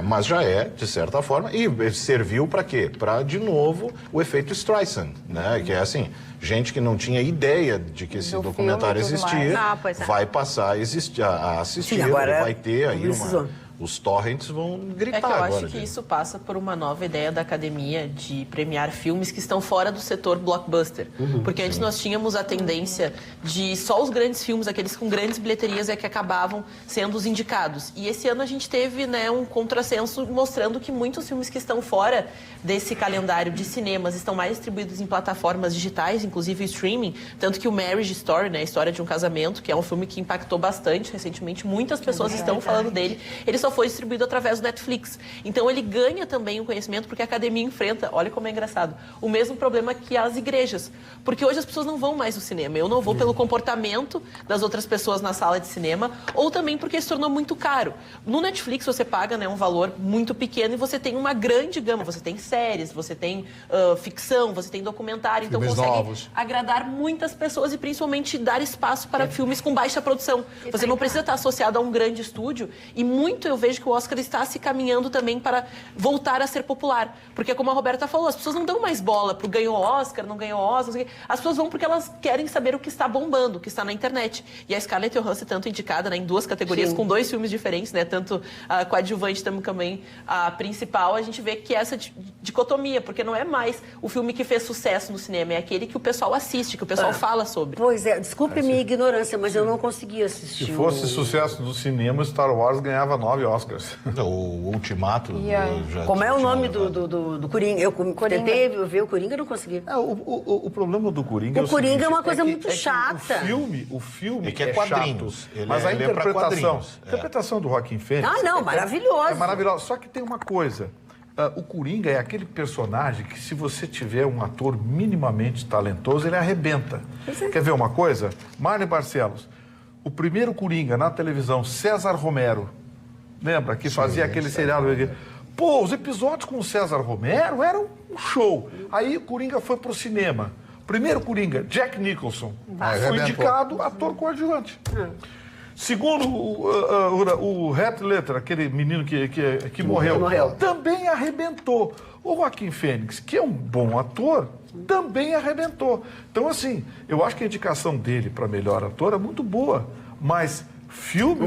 mas já de certa forma, e serviu para quê? Para, de novo, o efeito Streisand, né? Que é assim, gente que não tinha ideia de que esse documentário existia, vai passar a assistir, Sim, agora vai ter aí precisou. os torrents vão gritar É que eu agora. acho que isso passa por uma nova ideia da academia de premiar filmes que estão fora do setor blockbuster. Porque antes nós tínhamos a tendência de só os grandes filmes, aqueles com grandes bilheterias, que acabavam sendo os indicados. E esse ano a gente teve, né, um contrassenso mostrando que muitos filmes que estão fora desse calendário de cinemas estão mais distribuídos em plataformas digitais, inclusive streaming. Tanto que o Marriage Story, né, a história de um casamento, que é um filme que impactou bastante recentemente, muitas pessoas estão falando dele. Ele só foi distribuído através do Netflix. Então ele ganha também um conhecimento porque a academia enfrenta, olha como é engraçado, o mesmo problema que as igrejas. Porque hoje as pessoas não vão mais no cinema. Eu não vou pelo comportamento das outras pessoas na sala de cinema, ou também porque se tornou muito caro. No Netflix você paga, né, um valor muito pequeno e você tem uma grande gama. Você tem séries, você tem ficção, você tem documentário. Então Filmes consegue novos. agradar muitas pessoas e principalmente dar espaço para filmes com baixa produção. Você não precisa estar associado a um grande estúdio e muito eu vejo que o Oscar está se caminhando também para voltar a ser popular. Porque, como a Roberta falou, as pessoas não dão mais bola pro ganhou Oscar, não ganhou Oscar. Não sei o quê. As pessoas vão porque elas querem saber o que está bombando, o que está na internet. E a Scarlett Johansson é tanto indicada, né, em 2 categorias, com 2 filmes diferentes, né, tanto a coadjuvante também a principal. A gente vê que essa dicotomia, porque não é mais o filme que fez sucesso no cinema, é aquele que o pessoal assiste, que o pessoal fala sobre. Pois é, desculpe minha ignorância, mas eu não consegui assistir. Se fosse sucesso do cinema, Star Wars ganhava 9 Oscars. O Ultimato... Como é o nome do Coringa? Eu tentei ver o Coringa e não consegui. O problema do Coringa O Coringa é uma coisa muito chata. O filme É que é quadrinhos. chato, Ele mas é- a ele é pra interpretação, quadrinhos. a interpretação do Joaquin Phoenix... Ah, não, maravilhoso. É maravilhoso. Só que tem uma coisa. O Coringa é aquele personagem que, se você tiver um ator minimamente talentoso, ele arrebenta. Quer ver uma coisa? Marley Barcelos. O primeiro Coringa na televisão, César Romero. Lembra? Que fazia aquele seriado. Pô, os episódios com o César Romero eram um show. Aí o Coringa foi pro cinema. Primeiro Coringa, Jack Nicholson. Foi indicado ator coadjuvante. Segundo o Heath Ledger, aquele menino que morreu, também arrebentou. O Joaquin Phoenix, que é um bom ator, também arrebentou. Então, assim, eu acho que a indicação dele para melhor ator é muito boa, mas... O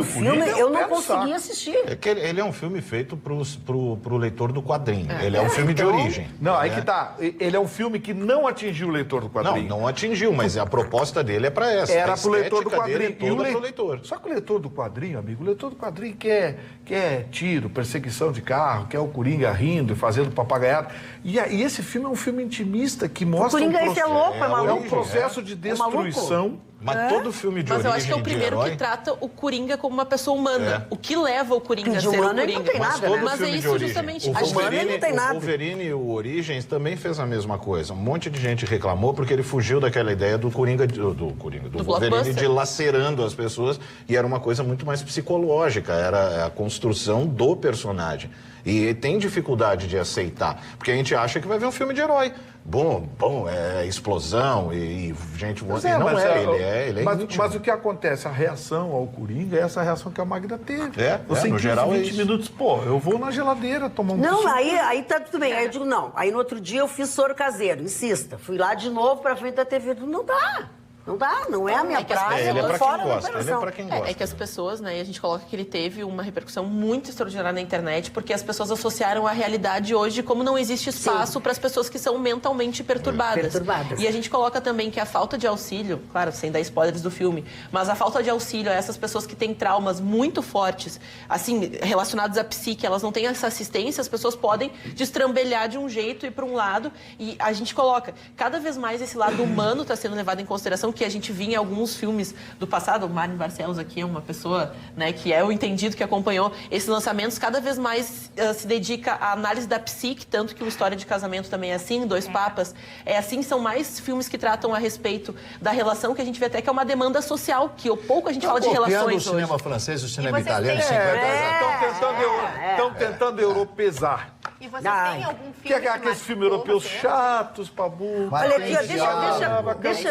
filme eu não consegui assistir. É que ele é um filme feito pro leitor do quadrinho. Ele é um filme de origem. Não, aí que tá. Ele é um filme que não atingiu o leitor do quadrinho. Não atingiu, mas a proposta dele é para essa. Era pro leitor do quadrinho. quadrinho. Pro leitor. Só que o leitor do quadrinho, amigo, o leitor do quadrinho quer tiro, perseguição de carro, quer o Coringa rindo e fazendo papagaiada. E esse filme é um filme intimista que mostra Coringa esse é louco, é maluco. É um processo de destruição. Mas todo filme de origem. Mas eu acho que é o primeiro que trata o Coringa como uma pessoa humana. O que leva o Coringa a ser o humano ele Coringa. não tem nada, né? Mas é isso justamente. O Wolverine, não tem nada. o Wolverine e o Origins também fez a mesma coisa. Um monte de gente reclamou porque ele fugiu daquela ideia do Coringa, do Wolverine blockbuster. dilacerando as pessoas, e era uma coisa muito mais psicológica, era a construção do personagem. E tem dificuldade de aceitar, porque a gente acha que vai ver um filme de herói. Bom, é explosão e gente... Ele é íntimo. Mas o que acontece? A reação ao Coringa é essa reação que a Magda teve. Você no em 15, geral 20 é isso. minutos, pô, eu vou na geladeira tomar um Não, suco. aí tá tudo bem. Aí eu digo, não. Aí no outro dia eu fiz soro caseiro, insista. Fui lá de novo pra frente da TV. Não dá. Não dá, não é a minha praia. Ele é pra fora quem da gosta, ele é operação. pra quem gosta. É que as pessoas, né, e a gente coloca que ele teve uma repercussão muito extraordinária na internet, porque as pessoas associaram a realidade hoje de como não existe espaço para as pessoas que são mentalmente perturbadas. E a gente coloca também que a falta de auxílio, claro, sem dar spoilers do filme, mas a falta de auxílio a essas pessoas que têm traumas muito fortes, assim, relacionados à psique, elas não têm essa assistência, as pessoas podem destrambelhar de um jeito e para um lado, e a gente coloca cada vez mais esse lado humano está sendo levado em consideração, que a gente via em alguns filmes do passado. O Mário Barcelos aqui é uma pessoa, né, que é o entendido, que acompanhou esses lançamentos, cada vez mais se dedica à análise da psique, tanto que o História de Casamento também é assim, Dois Papas é assim, são mais filmes que tratam a respeito da relação, que a a gente vê até que é uma demanda social, que pouco a gente fala de relações o cinema francês, o cinema vocês italiano, têm- 50 anos. Estão tentando europeizar. E vocês têm algum filme Que é aqueles filmes europeus chatos, Pabu. Olha aqui, ó,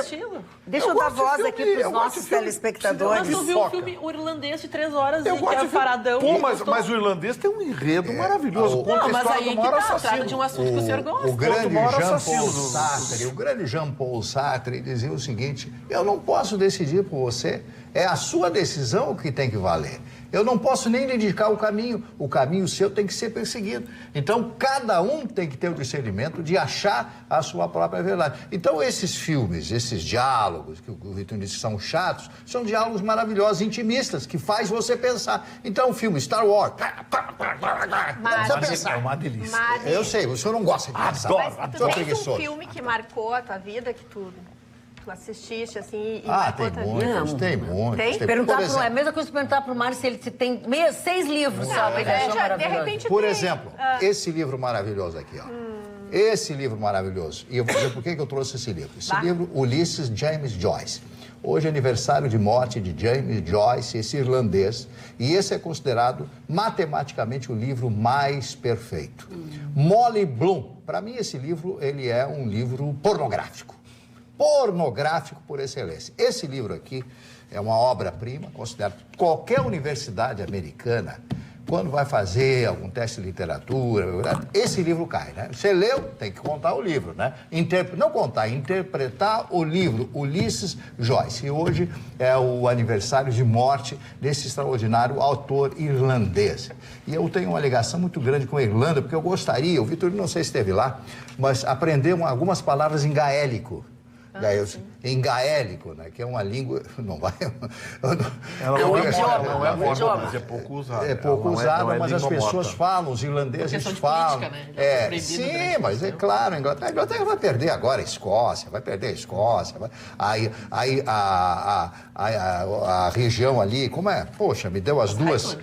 estilo. deixa eu dar voz aqui para os nossos Mas telespectadores. tu viu o Foca. filme irlandês de 3 horas Eu e que gosto é de filme. paradão? Pô, e mas, gostou? mas o irlandês tem um enredo maravilhoso. Conta Não, a mas história aí do que maior tá, trata assassino. de um assunto que o senhor gosta. O grande maior Jean-Paul assassino. Sartre, o grande Jean-Paul Sartre dizia o seguinte: eu não posso decidir por você, é a sua decisão que tem que valer. Eu não posso nem lhe indicar o caminho seu tem que ser perseguido. Então, cada um tem que ter o discernimento de achar a sua própria verdade. Então, esses filmes, esses diálogos, que o Vitor disse que são chatos, são diálogos maravilhosos, intimistas, que faz você pensar. Então, o filme Star Wars, não precisa pensar. É uma delícia. Mas, Eu sei, o senhor não gosta de pensar. mas tu Sou tens um preguiçoso. filme que marcou a tua vida, que tu assististe, assim, e Ah, marcou tem a tua muitos, vida? tem muitos. Tem? Perguntar Por pro, é a exemplo, mesma coisa que perguntar pro Mário se ele tem 6 livros, sabe? É, Ele achou de maravilhoso. repente por tem. exemplo, esse livro maravilhoso aqui, ó. Esse livro maravilhoso. E eu vou dizer por que eu trouxe esse livro. Esse livro, Ulisses James Joyce. Hoje é aniversário de morte de James Joyce, esse irlandês. E esse é considerado matematicamente o livro mais perfeito. Molly Bloom. Para mim, esse livro, ele é um livro pornográfico. Pornográfico por excelência. Esse livro aqui é uma obra-prima, considerado qualquer universidade americana, quando vai fazer algum teste de literatura, esse livro cai, né? Você leu, tem que contar o livro, né? Não contar, interpretar o livro, Ulisses Joyce. E hoje é o aniversário de morte desse extraordinário autor irlandês. E eu tenho uma ligação muito grande com a Irlanda, porque eu gostaria, o Vitor não sei se esteve lá, mas aprender algumas palavras em gaélico. Em gaélico, né, que é uma língua, não vai... Ela É um não é idioma, moda, não é é um moda, idioma. mas é pouco usada. É pouco Ela não usada, não mas as língua pessoas morta. falam, os irlandeses questão de falam. política, né? Já foi proibido Sim, durante mas muito é tempo. claro, a Inglaterra vai perder agora a Escócia, vai perder a Escócia. Aí a região ali, como é? Poxa, me deu as duas,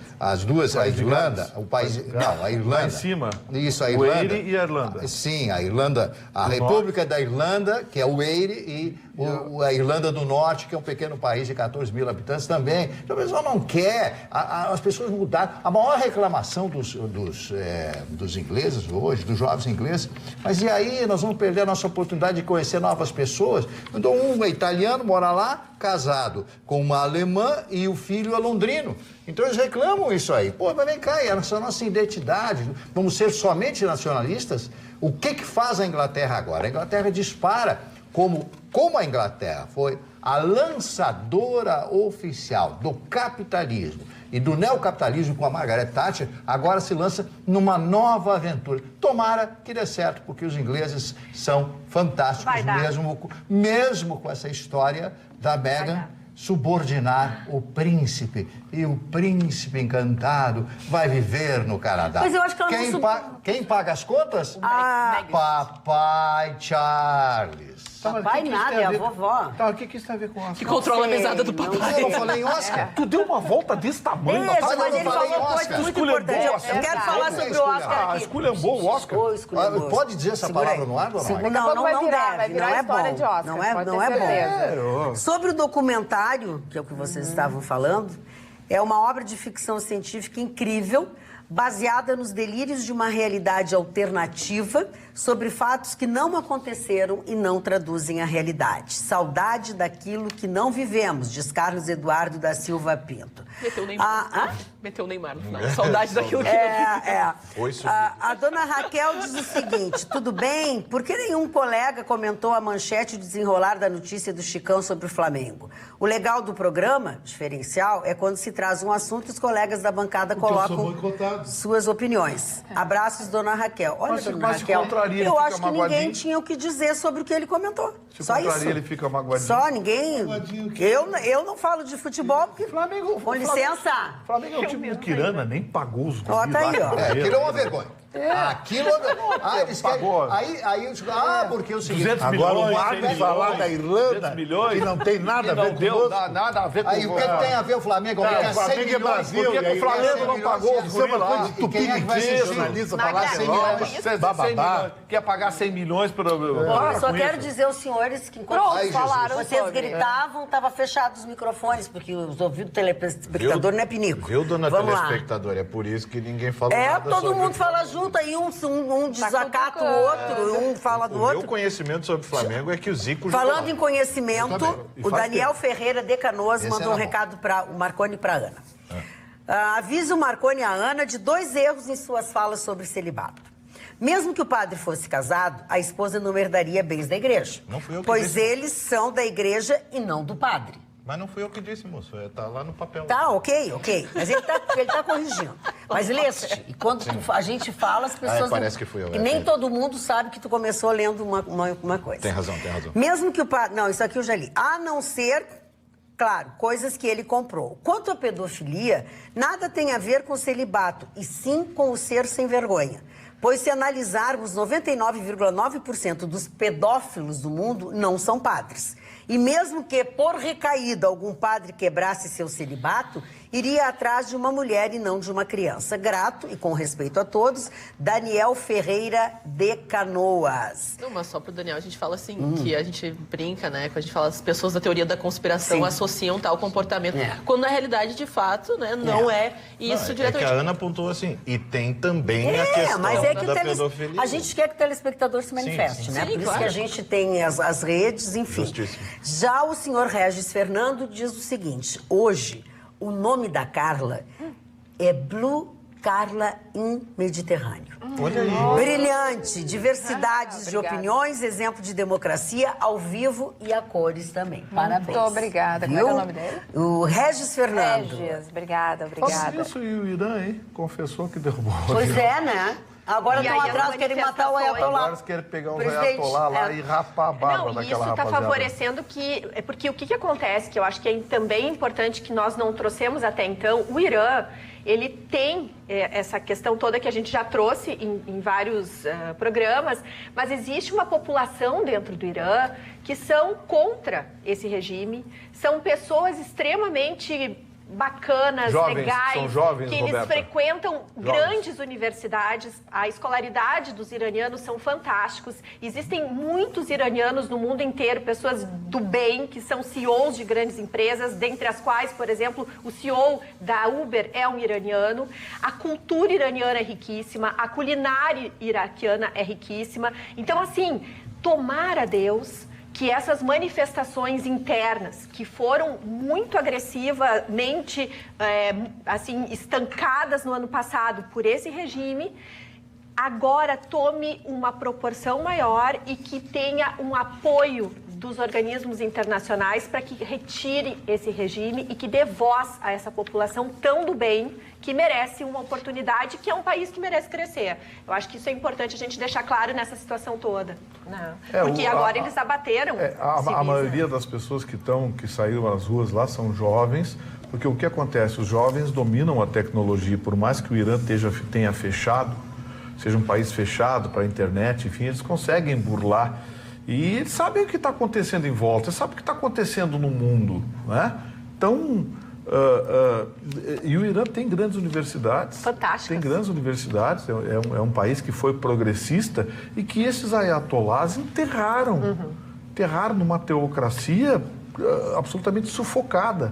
a Irlanda, o país... Não, a Irlanda. Lá em cima. Isso, a o Irlanda. Eire e a Irlanda. Sim, a Irlanda, a República da Irlanda, que é o Eire, e a Irlanda do Norte, que é um pequeno país de 14 mil habitantes também. Então, o pessoal não quer, as pessoas mudaram. A maior reclamação dos ingleses hoje, dos jovens ingleses, mas e aí nós vamos perder a nossa oportunidade de conhecer novas pessoas? Então, um é italiano, mora lá, casado com uma alemã e o filho é londrino. Então eles reclamam isso aí. Pô, mas vem cá, essa é a nossa identidade. Vamos ser somente nacionalistas? O que faz a Inglaterra agora? A Inglaterra dispara como a Inglaterra foi a lançadora oficial do capitalismo e do neocapitalismo com a Margaret Thatcher, agora se lança numa nova aventura. Tomara que dê certo, porque os ingleses são fantásticos, Vai dar. mesmo com essa história da Meghan subordinar o príncipe. E o príncipe encantado vai viver no Canadá. Mas eu acho que ela não Quem paga as contas? Ah, Papai Charles. papai nada, é a vovó. Tá, o que isso tem a ver com Que Oscar? controla a sei, mesada do não papai. Eu não falei em Oscar? Tu deu uma volta desse tamanho. Deixa, mas mas eu ele falei falou Oscar. coisa muito Esculhambou importante. o Eu Oscar. quero falar sobre o Oscar aqui. Esculhambou o Oscar? Ô, esculhambou. Pode dizer essa Segura palavra aí. no ar, dona Maria? Daqui a pouco vai virar, deve, vai virar não é história bom. de Oscar, Não é, pode não ter é bom. certeza. Sobre o documentário, que é o que vocês estavam falando, é uma obra de ficção científica incrível, baseada nos delírios de uma realidade alternativa sobre fatos que não aconteceram e não traduzem a realidade. Saudade daquilo que não vivemos, diz Carlos Eduardo da Silva Pinto. Meteu o Neymar. Meteu o Neymar no final. Saudade daquilo que não vivemos. A dona Raquel diz o seguinte, tudo bem? Por que nenhum colega comentou a manchete de desenrolar da notícia do Chicão sobre o Flamengo? O legal do programa, diferencial, é quando se traz um assunto e os colegas da bancada colocam suas opiniões. Abraços, dona Raquel. Olha, dona Raquel, eu acho que ninguém tinha o que dizer sobre o que ele comentou. Só isso. Ele fica magoadinho. Só ninguém. Eu não falo de futebol porque. Flamengo. Com licença. Flamengo é o time do Quirana, nem pagou os Ó, tá aí, ó. Aquilo é uma vergonha. Aquilo. Porque é o seguinte. Agora o Marcos falar da Irlanda, que não tem nada a ver com nada a ver com Aí o que tem a ver o Flamengo? o Flamengo é Brasil. Por que o Flamengo não pagou os Isso é uma coisa de E quem é que vai ser jornalista falar 100 milhões? Bababá. Quer pagar 100 milhões para... Eu só quero dizer aos senhores que enquanto Ai, falaram, Jesus. vocês gritavam, estavam fechados os microfones, porque os ouvidos do telespectador não é pinico. Viu, dona Vamos lá. telespectador? É por isso que ninguém fala nada Todo sobre mundo o fala Flamengo. junto, aí um desacata o outro, um fala do O meu outro. conhecimento sobre o Flamengo é que o Zico Falando jogou em lá. conhecimento, o Daniel Ferreira de Canoas Esse mandou era um bom. recado para o Marconi e para a Ana. Avisa o Marconi e a Ana de 2 erros em suas falas sobre celibato. Mesmo que o padre fosse casado, a esposa não herdaria bens da igreja. Não fui eu que pois disse. eles são da igreja e não do padre. Mas não fui eu que disse, moço. Tá lá no papel. Tá, ok. Mas ele tá corrigindo. Mas leste. E quando a gente fala, as pessoas... parece que fui eu. E nem todo mundo sabe que tu começou lendo uma coisa. Tem razão. Mesmo que o padre... Não, isso aqui eu já li. A não ser, claro, coisas que ele comprou. Quanto à pedofilia, nada tem a ver com o celibato, e sim com o ser sem vergonha. Pois se analisarmos, 99,9% dos pedófilos do mundo não são padres. E mesmo que, por recaída, algum padre quebrasse seu celibato, iria atrás de uma mulher e não de uma criança. Grato e com respeito a todos, Daniel Ferreira de Canoas. Não, mas só pro Daniel, a gente fala assim, que a gente brinca, né? Quando a gente fala, as pessoas da teoria da conspiração associam tal comportamento, quando na realidade, de fato, né, não é isso diretamente. É que a Ana apontou assim, e tem também a questão mas é que da pedofilia. a gente quer que o telespectador se manifeste, né? Sim, Por isso claro. que a gente tem as redes, enfim. Justíssimo. Já o senhor Regis Fernando diz o seguinte, hoje, o nome da Carla é Blue Carla in Mediterrâneo. Olha aí. Brilhante, diversidades de opiniões, exemplo de democracia ao vivo e a cores também. Parabéns. Muito obrigada. Como é que é o nome dele? O Regis Fernando. Regis, obrigada. Isso e o Irã, hein? Confessou que derrubou. Pois é, né? Agora E estão aí as atrás, querem matar o manifestações. Ayatollah. Agora querem pegar os Presidente, Ayatollah lá e rapar a barba Não, e daquela isso está rapaziada. favorecendo que... Porque o que acontece, que eu acho que é também importante que nós não trouxemos até então, o Irã, ele tem essa questão toda que a gente já trouxe em vários programas, mas existe uma população dentro do Irã que são contra esse regime, são pessoas extremamente bacanas, Jovens, legais, são jovens, que eles Roberta. frequentam grandes universidades, a escolaridade dos iranianos são fantásticos, existem muitos iranianos no mundo inteiro, pessoas do bem, que são CEOs de grandes empresas, dentre as quais, por exemplo, o CEO da Uber é um iraniano, a cultura iraniana é riquíssima, a culinária iraquiana é riquíssima, então assim, tomara Deus que essas manifestações internas, que foram muito agressivamente, assim, estancadas no ano passado por esse regime, agora tome uma proporção maior e que tenha um apoio dos organismos internacionais para que retire esse regime e que dê voz a essa população tão do bem que merece uma oportunidade, que é um país que merece crescer. Eu acho que isso é importante a gente deixar claro nessa situação toda. Né? Porque agora eles abateram A civis, maioria né? das pessoas que saíram às ruas lá são jovens, porque o que acontece? Os jovens dominam a tecnologia, por mais que o Irã tenha fechado, seja um país fechado para a internet, enfim, eles conseguem burlar. E eles sabem o que está acontecendo em volta, eles sabem o que está acontecendo no mundo, né? Então, e o Irã tem grandes universidades. Fantásticas. Tem grandes universidades, é um país que foi progressista e que esses ayatollahs enterraram numa teocracia absolutamente sufocada.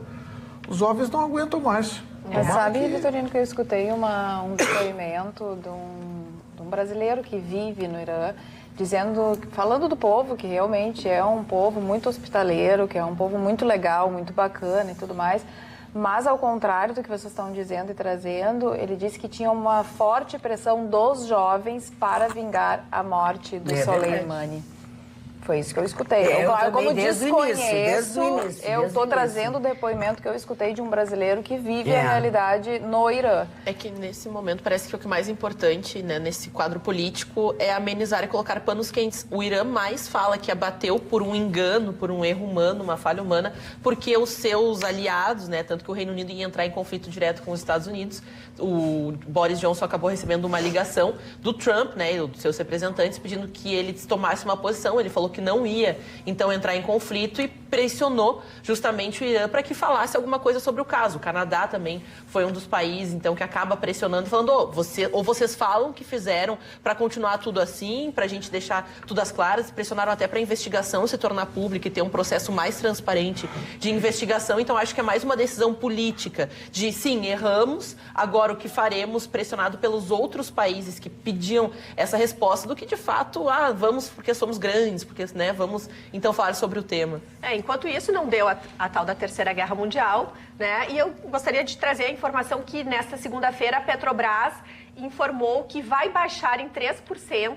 Os jovens não aguentam mais. Mas sabe, Vitorino, que eu escutei um depoimento de um brasileiro que vive no Irã, falando do povo, que realmente é um povo muito hospitaleiro, que é um povo muito legal, muito bacana e tudo mais. Mas, ao contrário do que vocês estão dizendo e trazendo, ele disse que tinha uma forte pressão dos jovens para vingar a morte do Soleimani. Foi isso que eu escutei. Eu como desde desconheço, o início, eu estou trazendo o depoimento que eu escutei de um brasileiro que vive a realidade no Irã. É que nesse momento parece que o que é mais importante, né, nesse quadro político é amenizar e colocar panos quentes. O Irã mais fala que abateu por um engano, por um erro humano, uma falha humana, porque os seus aliados, né, tanto que o Reino Unido ia entrar em conflito direto com os Estados Unidos, o Boris Johnson acabou recebendo uma ligação do Trump, né, e dos seus representantes, pedindo que ele tomasse uma posição. Ele falou que não ia, então, entrar em conflito e pressionou justamente o Irã para que falasse alguma coisa sobre o caso. O Canadá também foi um dos países, então, que acaba pressionando, falando, ou vocês falam que fizeram para continuar tudo assim, para a gente deixar tudo às claras, pressionaram até para a investigação se tornar pública e ter um processo mais transparente de investigação. Então, acho que é mais uma decisão política de, sim, erramos, agora o que faremos, pressionado pelos outros países que pediam essa resposta, do que, de fato, vamos porque somos grandes, porque, né, vamos, então, falar sobre o tema. Enquanto isso, não deu a tal da Terceira Guerra Mundial, né? E eu gostaria de trazer a informação que, nesta segunda-feira, a Petrobras informou que vai baixar em 3%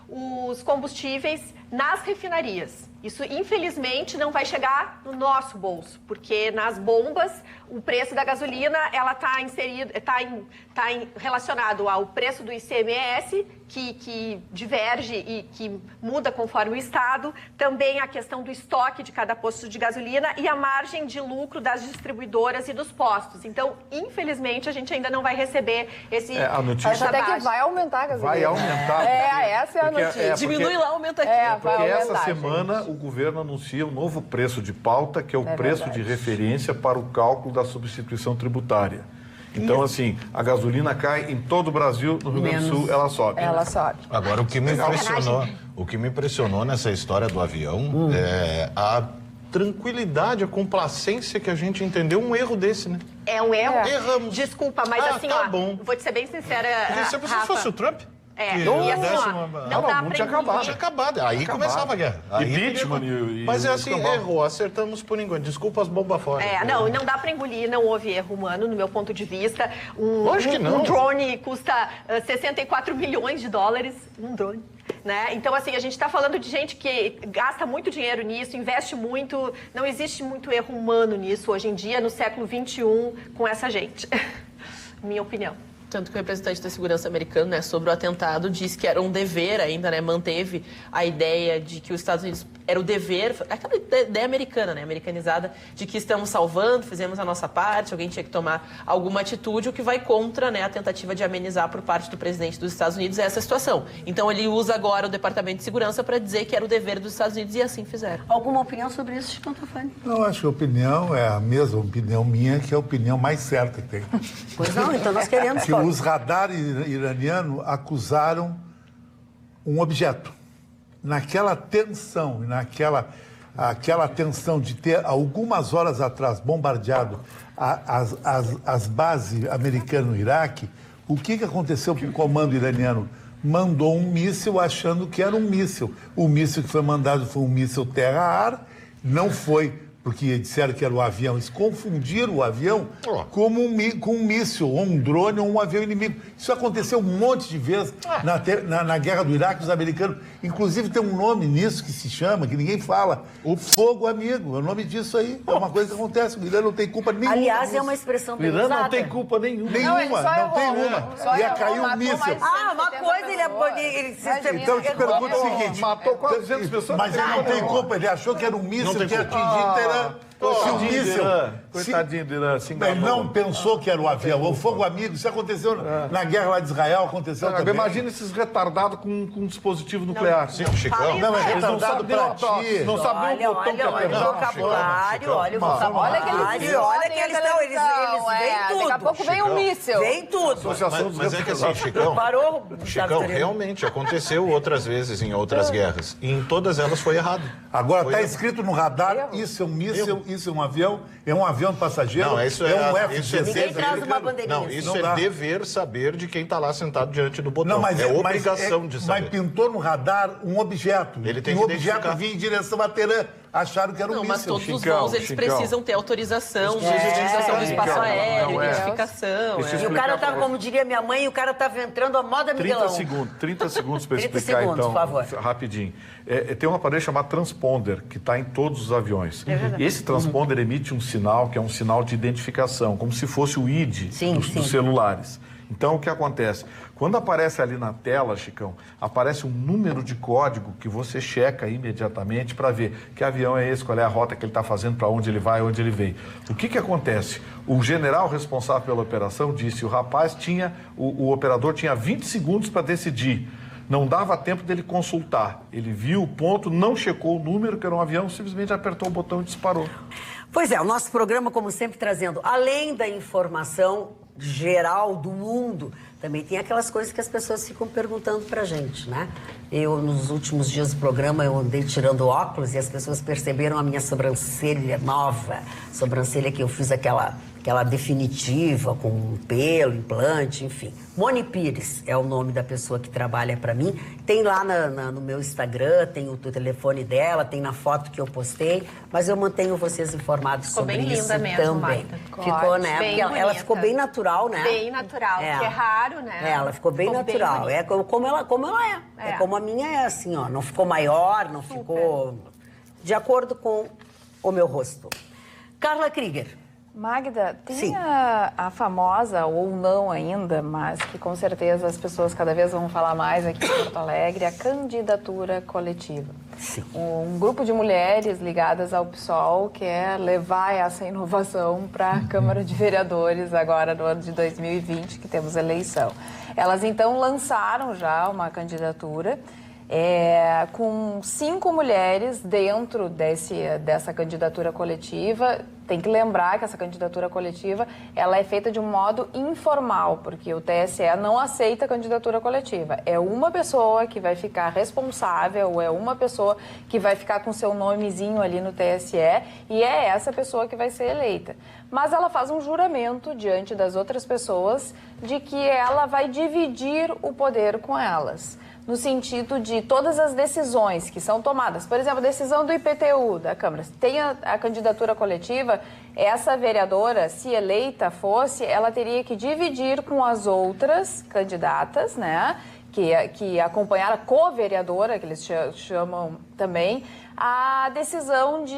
os combustíveis nas refinarias. Isso, infelizmente, não vai chegar no nosso bolso, porque nas bombas o preço da gasolina ela está relacionado ao preço do ICMS, que diverge e que muda conforme o estado, também a questão do estoque de cada posto de gasolina e a margem de lucro das distribuidoras e dos postos. Então, infelizmente, a gente ainda não vai receber a notícia até que vai aumentar a gasolina. vai aumentar. Essa é a notícia. Diminui lá, aumenta aqui. Porque vai essa aumentar, semana gente. o governo anuncia um novo preço de pauta, que é o preço de referência para o cálculo da substituição tributária. Então, assim, a gasolina cai em todo o Brasil, no Rio Grande do Sul ela sobe. Ela sobe. Agora, o que me impressionou nessa história do avião é a tranquilidade, a complacência que a gente entendeu um erro desse, né? É um erro. Erramos. Desculpa, mas assim, tá bom. vou te ser bem sincera, Se Rafa. fosse o Trump? E assim, não dá pra engolir. Tinha acabado. Aí começava a guerra. Mas é assim, errou, acertamos por engano. Desculpa as bombas fora. Não dá pra engolir, não houve erro humano, no meu ponto de vista. Lógico que não. Um drone custa 64 milhões de dólares, um drone. Né? Então, assim, a gente está falando de gente que gasta muito dinheiro nisso, investe muito, não existe muito erro humano nisso hoje em dia, no século XXI, com essa gente. Minha opinião. Tanto que o representante da segurança americano, né, sobre o atentado, disse que era um dever ainda, né, manteve a ideia de que os Estados Unidos era o dever, aquela ideia americana, né, americanizada, de que estamos salvando, fizemos a nossa parte, alguém tinha que tomar alguma atitude, o que vai contra, né, a tentativa de amenizar por parte do presidente dos Estados Unidos essa situação. Então ele usa agora o Departamento de Segurança para dizer que era o dever dos Estados Unidos e assim fizeram. Alguma opinião sobre isso, Chico Tofani? Eu acho que a opinião é a mesma opinião minha, que é a opinião mais certa que tem. Pois não, então nós queremos... Que os radares iranianos acusaram um objeto. Naquela tensão, aquela tensão de ter, algumas horas atrás, bombardeado as bases americanas no Iraque, o que aconteceu com o comando iraniano? Mandou um míssil achando que era um míssil. O míssil que foi mandado foi um míssil terra-ar, não foi... porque disseram que era o avião. Eles confundiram o avião com um míssil, ou um drone, ou um avião inimigo. Isso aconteceu um monte de vezes na guerra do Iraque, os americanos. Inclusive tem um nome nisso que se chama, que ninguém fala. O fogo amigo. É o nome disso aí. É uma coisa que acontece. O Irã não tem culpa nenhuma. Aliás, é uma expressão bem O Irã usada. não tem culpa nenhuma. Não tem uma. Ia cair um míssil. Uma coisa ele Então eu te pergunto o seguinte. Matou quase 200 pessoas. Mas ele não tem culpa. Ele achou que era um míssil que ia atingir Teherã. Se o míssil... Coitadinho do Irã, se enganou. Ele não pensou que era o avião. O fogo amigo, isso aconteceu na guerra lá de Israel, aconteceu também. Imagina esses retardados com um dispositivo nuclear. Sim, o Chicão. Não, é Eles não retardado sabem pra ti. não sabem o botão que Olha o vocabulário, olha o vocabulário. Olha que eles estão, eles veem tudo. Daqui a pouco vem um míssil. Vem tudo. Mas é que assim, Chicão... Parou, Chicão, realmente aconteceu outras vezes em outras guerras. E em todas elas foi errado. Agora, está escrito no radar, isso é um míssil, que isso é um avião? É um avião de passageiro? Não, isso é um isso F-16 Ninguém traz uma americano? bandeirinha. Não, isso Não é dá. dever saber de quem está lá sentado diante do botão. Não, mas é obrigação de saber. Mas pintou no radar um objeto. Ele tem e que o objeto identificar. vinha em direção a Teherã. Acharam que era um Não, míssil. mas todos os Chicão, voos eles Chicão. precisam ter autorização, de utilização do espaço Chicão, aéreo, não é. identificação. Deixa eu E o cara tá, como diria minha mãe, o cara tava entrando a moda 30 Miguelão. segundos, 30 segundos para 30 explicar, segundos, então, por favor. rapidinho. Tem um aparelho chamado transponder, que está em todos os aviões. Esse transponder emite um sinal, que é um sinal de identificação, como se fosse o ID Sim, dos sim. celulares. Então, o que acontece? Quando aparece ali na tela, Chicão, aparece um número de código que você checa imediatamente para ver que avião é esse, qual é a rota que ele está fazendo, para onde ele vai, onde ele veio. O que acontece? O general responsável pela operação disse, o operador tinha 20 segundos para decidir. Não dava tempo dele consultar. Ele viu o ponto, não checou o número, que era um avião, simplesmente apertou o botão e disparou. Pois é, o nosso programa, como sempre, trazendo, além da informação geral do mundo, também tem aquelas coisas que as pessoas ficam perguntando pra gente, né? Eu, nos últimos dias do programa, eu andei tirando óculos e as pessoas perceberam a minha sobrancelha nova, sobrancelha que eu fiz aquela definitiva, com pelo, implante, enfim. Moni Pires é o nome da pessoa que trabalha para mim. Tem lá no meu Instagram, tem o telefone dela, tem na foto que eu postei, mas eu mantenho vocês informados Ficou sobre bem isso linda mesmo, também. Magda. Ficou, né? Bem Porque ela bonita. ficou bem natural, né? Bem natural, que é raro, né? Ela ficou bem natural. bonita. É como ela é. É como a minha é, assim, ó. Não ficou maior, não ficou... De acordo com o meu rosto. Carla Krieger. Magda, tem Sim. a famosa, ou não ainda, mas que com certeza as pessoas cada vez vão falar mais aqui em Porto Alegre, a candidatura coletiva. Sim. Um grupo de mulheres ligadas ao PSOL quer levar essa inovação para a Câmara de Vereadores agora no ano de 2020, que temos eleição. Elas então lançaram já uma candidatura com 5 mulheres dentro dessa candidatura coletiva. Tem que lembrar que essa candidatura coletiva ela é feita de um modo informal, porque o TSE não aceita candidatura coletiva. É uma pessoa que vai ficar responsável, é uma pessoa que vai ficar com seu nomezinho ali no TSE e é essa pessoa que vai ser eleita. Mas ela faz um juramento diante das outras pessoas de que ela vai dividir o poder com elas, no sentido de todas as decisões que são tomadas. Por exemplo, a decisão do IPTU da Câmara. Tem a candidatura coletiva, essa vereadora, se eleita fosse, ela teria que dividir com as outras candidatas, né, que acompanharam a co-vereadora, que eles chamam também, a decisão de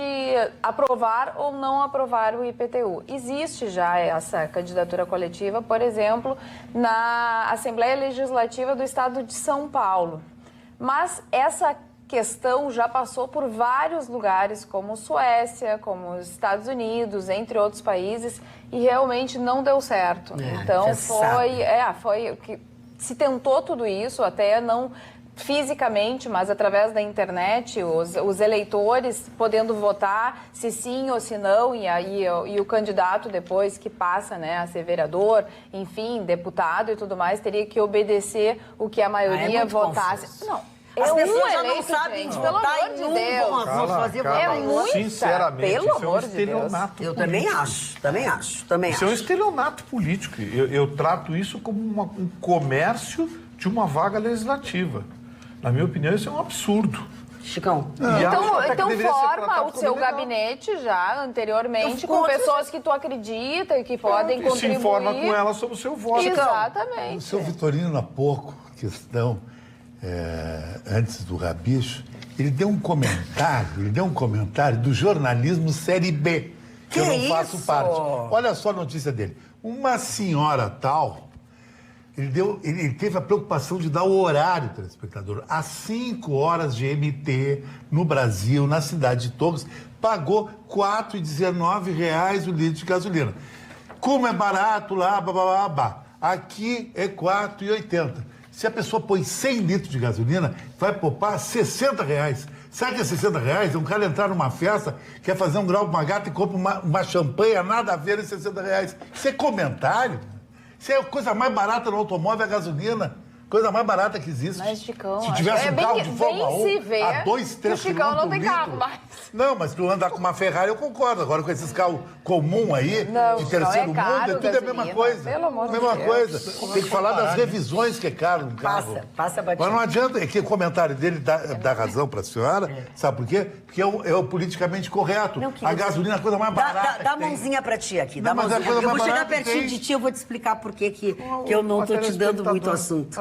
aprovar ou não aprovar o IPTU. Existe já essa candidatura coletiva, por exemplo, na Assembleia Legislativa do Estado de São Paulo. Mas essa questão já passou por vários lugares, como Suécia, como os Estados Unidos, entre outros países, e realmente não deu certo. Então foi o que se tentou tudo isso, até não fisicamente, mas através da internet, os eleitores podendo votar se sim ou se não, e o candidato depois que passa, né, a ser vereador, enfim, deputado e tudo mais, teria que obedecer o que a maioria votasse. Confuso. Não. As pessoas já eleito, não sabem gente, votar pelo amor em de um, Deus. vão fazer votar É em muito, Sinceramente, pelo isso é um amor de Deus. estelionato. Eu também acho, também acho. Isso é um estelionato político. Eu trato isso como um comércio de uma vaga legislativa. Na minha opinião, isso é um absurdo. Chicão. Então forma o seu gabinete já anteriormente com pessoas que tu acredita e que podem E contribuir. se informa com ela sobre o seu voto. Exatamente. O seu Vitorino, há pouco, questão, antes do Rabicho, ele deu um comentário do jornalismo Série B, que eu não faço parte. Olha só a notícia dele. Uma senhora tal, ele teve a preocupação de dar o horário, telespectador, às 5 horas GMT no Brasil, na cidade de Torres, pagou R$ 4,19 o litro de gasolina. Como é barato lá, babá, aqui é R$ 4,80. Se a pessoa põe 100 litros de gasolina, vai poupar R$ 60. Sabe que é R$ 60? É um cara entrar numa festa, quer fazer um grau com uma gata e compra uma champanhe, nada a ver, em R$ 60. Isso é comentário. Isso é a coisa mais barata no automóvel, a gasolina. Coisa mais barata que existe. Mas, Chicão, se tivesse um carro de Fórmula 1 a 2, 3 o Chicão não tem quilômetros carro por mais. litro. Não, mas tu andar com uma Ferrari, eu concordo. Agora com esses carros comuns aí, Não, de terceiro é caro, mundo, é tudo a mesma gasolina. coisa. Pelo amor de mesma Deus. coisa. Tem que falar das revisões que é caro um carro. Passa batido. Mas não adianta, é que o comentário dele dá razão para a senhora. Sabe por quê? Porque é o politicamente correto. Não, A gasolina é a coisa mais barata. Dá a que tem. mãozinha pra ti aqui. Não, Dá mas é a mãozinha. coisa Eu vou mais chegar barata que pertinho tem. de ti, eu vou te explicar por que eu não tô te dando muito assunto.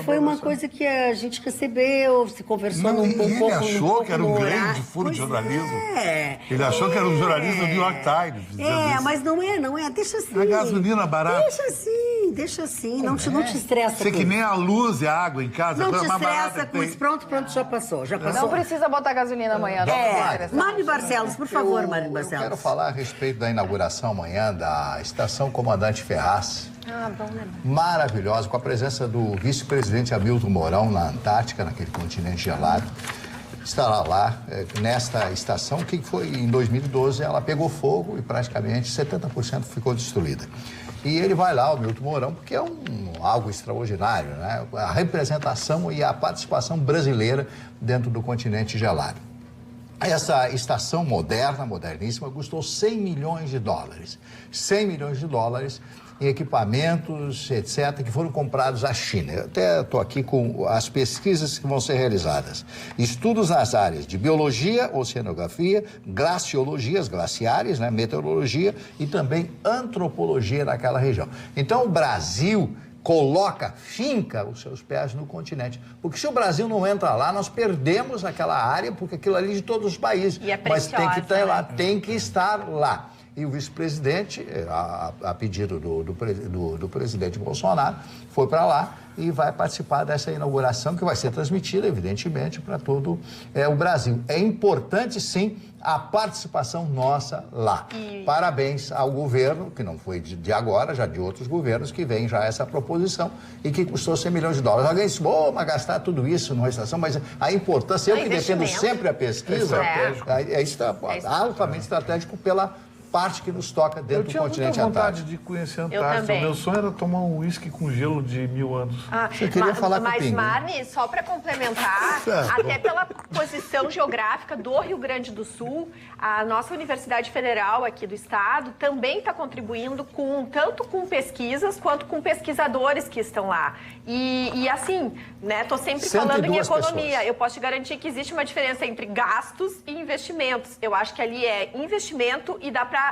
Foi uma coisa que a gente recebeu, se conversou Não, um e pouco. ele achou que era um grande horário. furo de Pois jornalismo. é. Ele achou que era um jornalismo do New York Times. dizendo isso. Mas não é. Deixa assim. A gasolina barata. Deixa assim. Não te estressa Você com que nem isso. a luz e a água em casa. Não a coisa te mais barata estressa que com tem. isso. Pronto, já passou. Não precisa botar gasolina amanhã. Mari Barcelos, por favor, Mari Eu Barcelos. quero falar a respeito da inauguração amanhã da Estação Comandante Ferraz. Bom lembrar. Maravilhosa, com a presença do vice-presidente Hamilton Mourão na Antártica, naquele continente gelado. Estará lá, nesta estação, que foi em 2012, ela pegou fogo e praticamente 70% ficou destruída. E ele vai lá, o Hamilton Mourão, porque é algo extraordinário, né? A representação e a participação brasileira dentro do continente gelado. Essa estação moderna, moderníssima, custou 100 milhões de dólares. 100 milhões de dólares em equipamentos, etc., que foram comprados à China. Eu até estou aqui com as pesquisas que vão ser realizadas. Estudos nas áreas de biologia, oceanografia, glaciologia, as glaciares, né, meteorologia e também antropologia naquela região. Então, o Brasil finca os seus pés no continente. Porque se o Brasil não entra lá, nós perdemos aquela área, porque aquilo ali é de todos os países. E é mas tem que estar preciosa, lá, né? tem que estar lá. E o vice-presidente, a pedido do presidente Bolsonaro, foi para lá e vai participar dessa inauguração que vai ser transmitida, evidentemente, para todo o Brasil. É importante, sim, a participação nossa lá. Parabéns ao governo, que não foi de agora, já de outros governos, que vem já essa proposição e que custou 100 milhões de dólares. Alguém disse, mas gastar tudo isso numa estação, mas a importância, eu que defendo sempre a pesquisa, é altamente estratégico pela parte que nos toca dentro do continente Eu tinha muita vontade antártico. de conhecer a Eu Antártida. também. O meu sonho era tomar um uísque com gelo de 1000 anos. Você queria falar com o Mas, Pinguim? Marne, só para complementar, até pela posição geográfica do Rio Grande do Sul, a nossa Universidade Federal aqui do estado também está contribuindo tanto com pesquisas quanto com pesquisadores que estão lá. E assim, né, estou sempre falando em 102 economia. pessoas. Eu posso te garantir que existe uma diferença entre gastos e investimentos. Eu acho que ali é investimento e dá para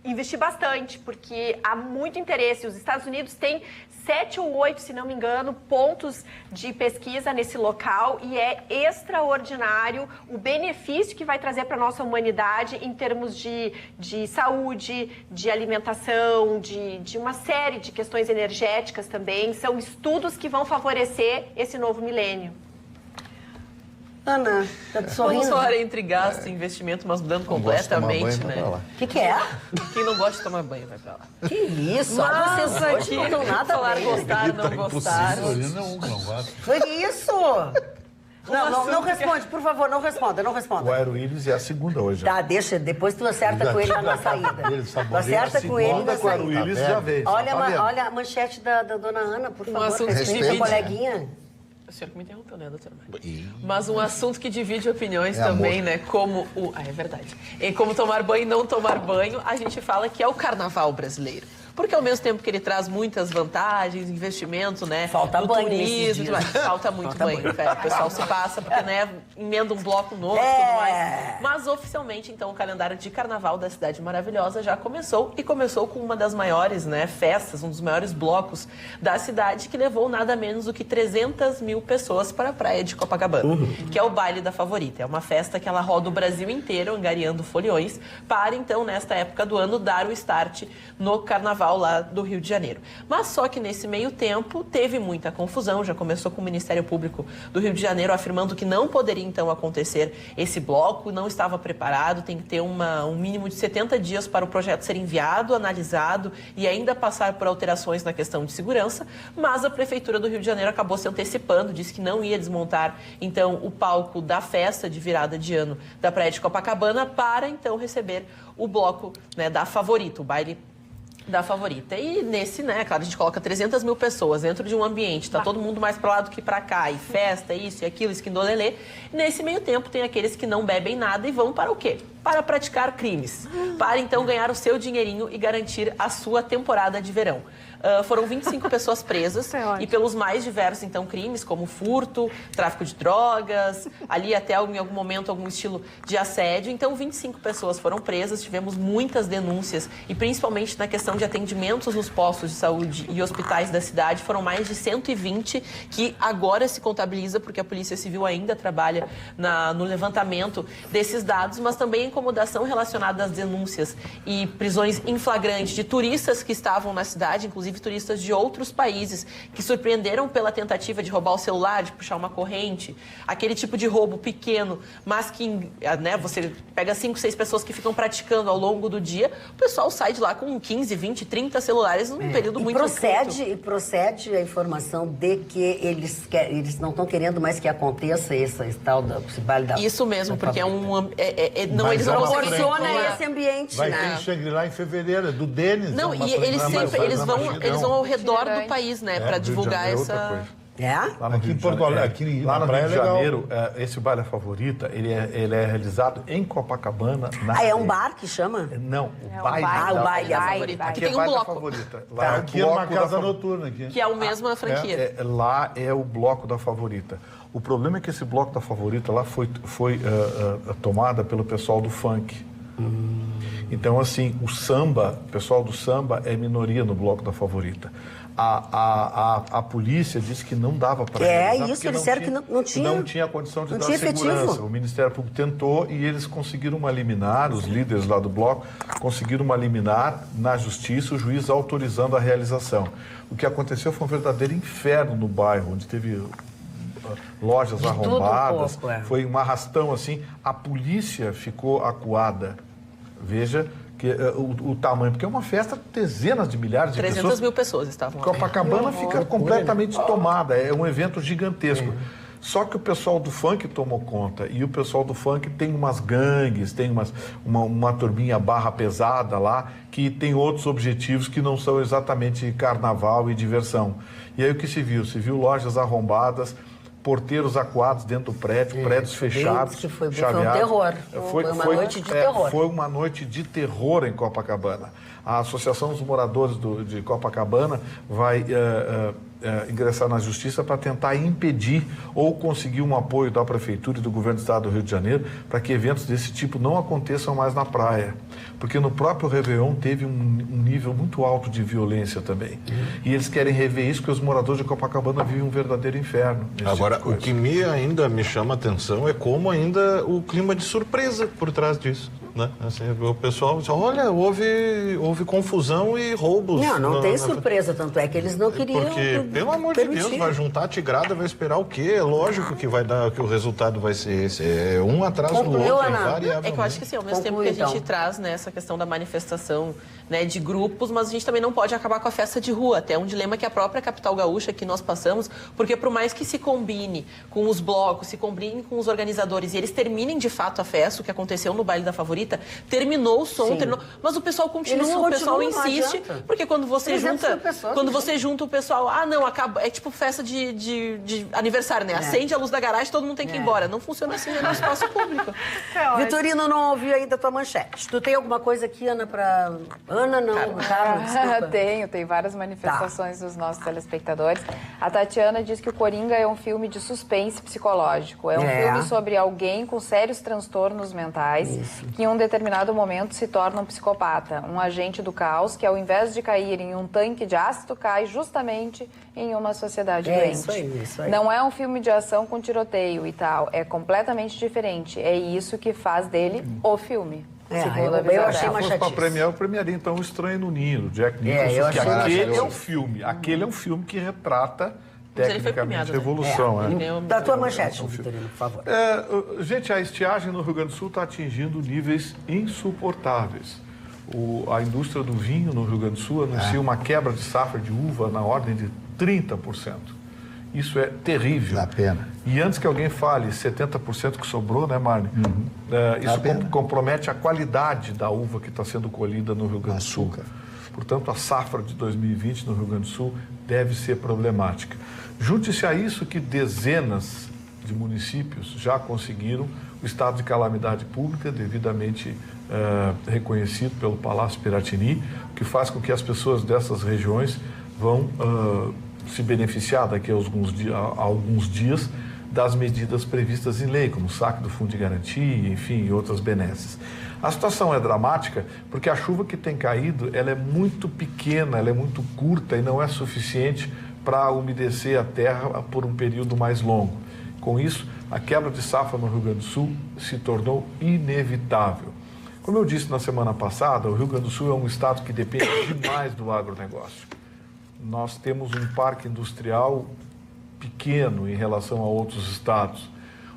investir bastante, porque há muito interesse. Os Estados Unidos têm 7 ou 8, se não me engano, pontos de pesquisa nesse local e é extraordinário o benefício que vai trazer para a nossa humanidade em termos de saúde, de alimentação, de uma série de questões energéticas também. São estudos que vão favorecer esse novo milênio. Ana, tá Vamos sorrindo? falar entre gasto e investimento, mas mudando completamente, Vai né? pra lá. O que é? Quem não gosta de tomar banho vai pra lá. Que isso? Mas Vocês hoje aqui, não estão nada falar bem. gostar, não gostar. Gasolina é um que não gosta. Foi isso? Não responde, por favor, não responda. O Aerolíneos é a segunda hoje. Tá, deixa, depois tu acerta com ele lá na saída. Tu acerta com ele na Com o saída. Aerolíneos já veio. Olha a manchete da dona Ana, por favor. assunto que Respeita a divide. coleguinha. O senhor que me interrompeu, né, doutora Maria? Mas um assunto que divide opiniões É também, amor. né? Como é verdade. E como tomar banho e não tomar banho, a gente fala que é o carnaval brasileiro. Porque ao mesmo tempo que ele traz muitas vantagens, investimento, né? Falta no banho nesses turismo, dias. mas falta muito Falta banho. banho. Velho. O pessoal se passa porque, né, emenda um bloco novo e tudo mais. Mas oficialmente, então, o calendário de carnaval da Cidade Maravilhosa já começou. E começou com uma das maiores, né, festas, um dos maiores blocos da cidade, que levou nada menos do que 300 mil pessoas para a praia de Copacabana, que é o Baile da Favorita. É uma festa que ela roda o Brasil inteiro, angariando foliões, para então, nesta época do ano, dar o start no carnaval lá do Rio de Janeiro. Mas só que nesse meio tempo teve muita confusão, já começou com o Ministério Público do Rio de Janeiro afirmando que não poderia então acontecer esse bloco, não estava preparado, tem que ter um mínimo de 70 dias para o projeto ser enviado, analisado e ainda passar por alterações na questão de segurança, mas a Prefeitura do Rio de Janeiro acabou se antecipando, disse que não ia desmontar então o palco da festa de virada de ano da Praia de Copacabana para então receber o bloco, né, da Favorita, o baile Da Favorita. E nesse, né, claro, a gente coloca 300 mil pessoas dentro de um ambiente, tá todo mundo mais para lá do que para cá, e festa, isso e aquilo, esquindolelê. Nesse meio tempo tem aqueles que não bebem nada e vão para o quê? Para praticar crimes. Para então ganhar o seu dinheirinho e garantir a sua temporada de verão. Foram 25 pessoas presas e pelos mais diversos, então, crimes, como furto, tráfico de drogas, ali até em algum momento algum estilo de assédio. Então, 25 pessoas foram presas, tivemos muitas denúncias e principalmente na questão de atendimentos nos postos de saúde e hospitais da cidade, foram mais de 120 que agora se contabiliza, porque a Polícia Civil ainda trabalha no levantamento desses dados, mas também a incomodação relacionada às denúncias e prisões em flagrante de turistas que estavam na cidade, inclusive turistas de outros países, que surpreenderam pela tentativa de roubar o celular, de puxar uma corrente, aquele tipo de roubo pequeno, mas que, né, você pega 5, 6 pessoas que ficam praticando ao longo do dia, o pessoal sai de lá com 15, 20, 30 celulares num período muito curto. E procede a informação de que eles não estão querendo mais que aconteça esse tal esse baile da... Isso mesmo, porque é um... não, eles não conseguem proporciona esse ambiente, vai né? ter em Shangri-La em fevereiro, do Denis. Não, e eles sempre, eles vão ao redor do país, né, para divulgar essa... Lá no Aqui Rio em de Porto Janeiro, Alegre, aqui lá no na praia Rio de é legal. Janeiro, esse baile da Favorita, ele é realizado em Copacabana. É um bar que chama? Não, o baile. o baile da Favorita. Aqui Tem é um baile da bloco. Favorita. Lá é o Aqui é uma bloco da casa noturna. Aqui. Que é a mesma franquia. Lá é o bloco da Favorita. O problema é que esse bloco da Favorita lá foi tomada pelo pessoal do funk. Então, assim, o pessoal do samba é minoria no bloco da Favorita. A polícia disse que não dava para realizar, isso, eles disseram que não tinha condição de não dar tinha segurança. efetivo. O Ministério Público tentou e eles conseguiram uma liminar, os líderes lá do bloco conseguiram uma liminar na justiça, o juiz autorizando a realização. O que aconteceu foi um verdadeiro inferno no bairro, onde teve lojas arrombadas, foi um arrastão assim, a polícia ficou acuada. Veja o tamanho, porque é uma festa, dezenas de milhares de 300 mil pessoas estavam lá. Copacabana fica completamente tomada, é um evento gigantesco. Só que o pessoal do funk tomou conta, e o pessoal do funk tem umas gangues, tem uma turminha barra pesada lá, que tem outros objetivos que não são exatamente carnaval e diversão. E aí o que se viu? Se viu lojas arrombadas, porteiros acuados dentro do prédio, prédios fechados, foi um chaveados. terror. Foi uma noite de terror. Foi uma noite de terror em Copacabana. A Associação dos Moradores de Copacabana vai ingressar na Justiça para tentar impedir ou conseguir um apoio da Prefeitura e do Governo do Estado do Rio de Janeiro para que eventos desse tipo não aconteçam mais na praia. Porque no próprio Réveillon teve um nível muito alto de violência também. E eles querem rever isso, porque os moradores de Copacabana vivem um verdadeiro inferno. Agora, o que ainda me chama a atenção é como ainda o clima de surpresa por trás disso. Né? Assim, o pessoal diz, olha, houve confusão e roubos. Não tem surpresa, tanto é que eles não queriam. Porque, pelo amor de Deus, vai juntar a tigrada, vai esperar o quê? É lógico que vai dar, que o resultado vai ser esse. É um atrás do outro, invariavelmente. É que eu acho que sim, ao mesmo tempo que a gente traz, né, essa questão da manifestação, né, de grupos, mas a gente também não pode acabar com a festa de rua. Até um dilema que a própria capital gaúcha que nós passamos, porque por mais que se combine com os blocos, se combine com os organizadores e eles terminem de fato a festa, o que aconteceu no Baile da Favorita, terminou o som, mas o pessoal continua, o pessoal insiste, porque quando você junta o pessoal, acaba, é tipo festa de aniversário, né? Acende a luz da garagem, todo mundo tem que ir embora. Não funciona assim no espaço público. Vitorino, não ouviu ainda a tua manchete. Tu tem alguma coisa aqui, Ana, pra... Ana, não, Carlos, desculpa. Tem várias manifestações dos nossos telespectadores. A Tatiana diz que o Coringa é um filme de suspense psicológico. É um filme sobre alguém com sérios transtornos mentais que em um determinado momento se torna um psicopata, um agente do caos que, ao invés de cair em um tanque de ácido, cai justamente em uma sociedade doente. Isso aí. Não é um filme de ação com tiroteio e tal, é completamente diferente. É isso que faz dele o filme. Eu achei uma chatice. Para premiar, eu premiaria então O Estranho no Ninho, do Jack Nicholson, que aquele é um filme. Aquele é um filme que retrata tecnicamente a revolução. Da tua manchete, Vitorino, por favor. Gente, a estiagem no Rio Grande do Sul está atingindo níveis insuportáveis. A indústria do vinho no Rio Grande do Sul anuncia uma quebra de safra de uva na ordem de 30%. Isso é terrível. Dá pena. E antes que alguém fale 70% que sobrou, né, Marne? Isso compromete a qualidade da uva que está sendo colhida no Rio Grande do Sul. Portanto, a safra de 2020 no Rio Grande do Sul deve ser problemática. Junte-se a isso que dezenas de municípios já conseguiram o estado de calamidade pública devidamente reconhecido pelo Palácio Piratini, o que faz com que as pessoas dessas regiões vão se beneficiar daqui a alguns dias das medidas previstas em lei, como o saque do Fundo de Garantia, enfim, e outras benesses. A situação é dramática porque a chuva que tem caído, ela é muito pequena, ela é muito curta e não é suficiente para umedecer a terra por um período mais longo. Com isso, a quebra de safra no Rio Grande do Sul se tornou inevitável. Como eu disse na semana passada, o Rio Grande do Sul é um estado que depende demais do agronegócio. Nós temos um parque industrial pequeno em relação a outros estados.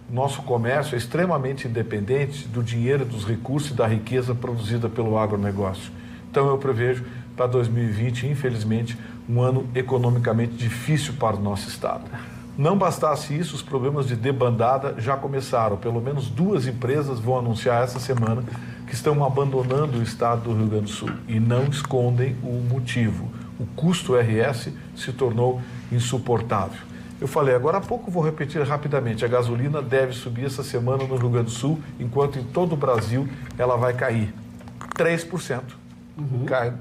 O nosso comércio é extremamente independente do dinheiro, dos recursos e da riqueza produzida pelo agronegócio. Então eu prevejo para 2020, infelizmente, um ano economicamente difícil para o nosso estado. Não bastasse isso, os problemas de debandada já começaram. Pelo menos 2 empresas vão anunciar essa semana que estão abandonando o estado do Rio Grande do Sul e não escondem o motivo. O custo RS se tornou insuportável. Eu falei, agora há pouco vou repetir rapidamente, a gasolina deve subir essa semana no Rio Grande do Sul, enquanto em todo o Brasil ela vai cair 3%. Cai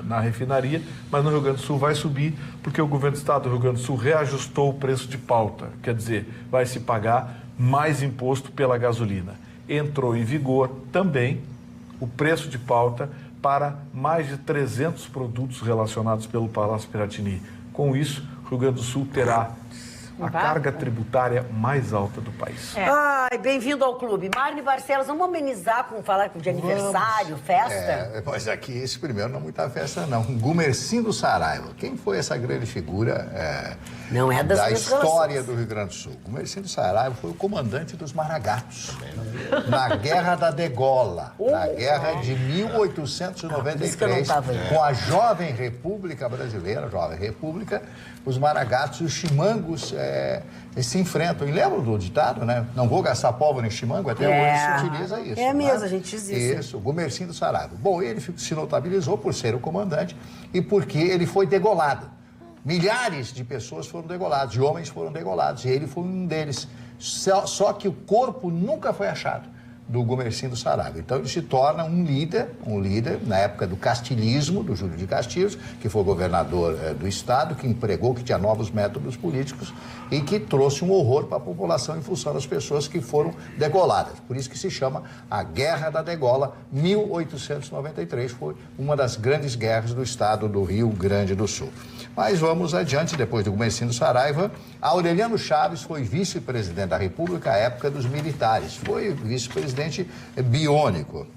na refinaria, mas no Rio Grande do Sul vai subir porque o governo do estado do Rio Grande do Sul reajustou o preço de pauta, quer dizer, vai se pagar mais imposto pela gasolina. Entrou em vigor também o preço de pauta para mais de 300 produtos relacionados pelo Palácio Piratini. Com isso, o Rio Grande do Sul terá a carga tributária mais alta do país. Ai, bem-vindo ao clube. Marne Barcelos, vamos amenizar com falar de aniversário, festa? Mas aqui, esse primeiro não é muita festa, não. Gumercindo Saraiva. Quem foi essa grande figura não é das da história relações. do Rio Grande do Sul? Gumercindo Saraiva foi o comandante dos Maragatos na Guerra da Degola, na Guerra de 1893, com a Jovem República Brasileira, os Maragatos e os Chimangos se enfrentam. E lembra do ditado, né? Não vou gastar pólvora em chimango, até hoje se utiliza isso. É mesmo, né? a gente diz isso. Isso, Gumercindo Saraiva. Bom, ele se notabilizou por ser o comandante e porque ele foi degolado. Milhares de pessoas foram degoladas, de homens foram degolados, e ele foi um deles. Só que o corpo nunca foi achado do Gumercindo Saraiva. Então ele se torna um líder na época do castilismo, do Júlio de Castilhos, que foi governador do estado, que empregou, que tinha novos métodos políticos e que trouxe um horror para a população em função das pessoas que foram degoladas. Por isso que se chama a Guerra da Degola. 1893 foi uma das grandes guerras do estado do Rio Grande do Sul. Mas vamos adiante, depois do Gumercindo Saraiva, Aureliano Chaves foi vice-presidente da República à época dos militares. Foi vice-presidente biônico.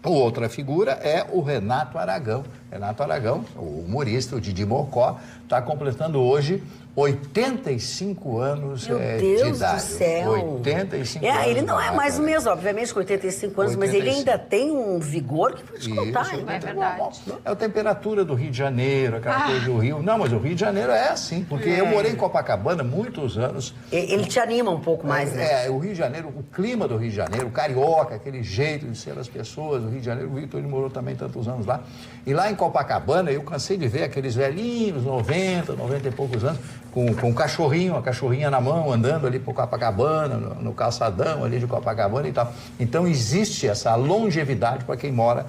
Outra figura é o Renato Aragão. Renato Aragão, o humorista, o Didi Mocó, está completando hoje 85 anos de idade. Meu Deus do céu. 85 anos. Ele não é mais o mesmo, obviamente, com 85 anos, mas ele ainda tem um vigor que vou te contar. É verdade. É a temperatura do Rio de Janeiro, aquela coisa do Rio. Não, mas o Rio de Janeiro é assim, porque eu morei em Copacabana muitos anos. Ele te anima um pouco mais, né? O Rio de Janeiro, o clima do Rio de Janeiro, o carioca, aquele jeito de ser as pessoas, o Rio de Janeiro, o Vitor, ele morou também tantos anos lá. E lá em Copacabana, eu cansei de ver aqueles velhinhos, 90 e poucos anos, com um cachorrinho, a cachorrinha na mão, andando ali por Copacabana, no calçadão ali de Copacabana e tal. Então existe essa longevidade para quem mora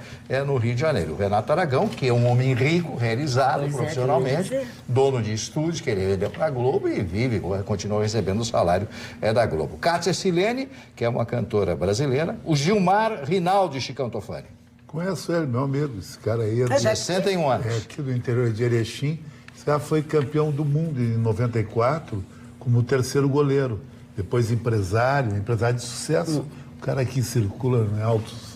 no Rio de Janeiro. O Renato Aragão, que é um homem rico, realizado profissionalmente, dono de estúdios que ele vendeu para a Globo e vive, continua recebendo o salário da Globo. Kátia Silene, que é uma cantora brasileira. O Gilmar Rinaldi Chicão Tofani. Conheço ele, meu amigo. Esse cara aí é 61 anos. Aqui do interior de Erechim. Esse cara foi campeão do mundo em 94 como terceiro goleiro. Depois empresário de sucesso. O cara que circula em altos...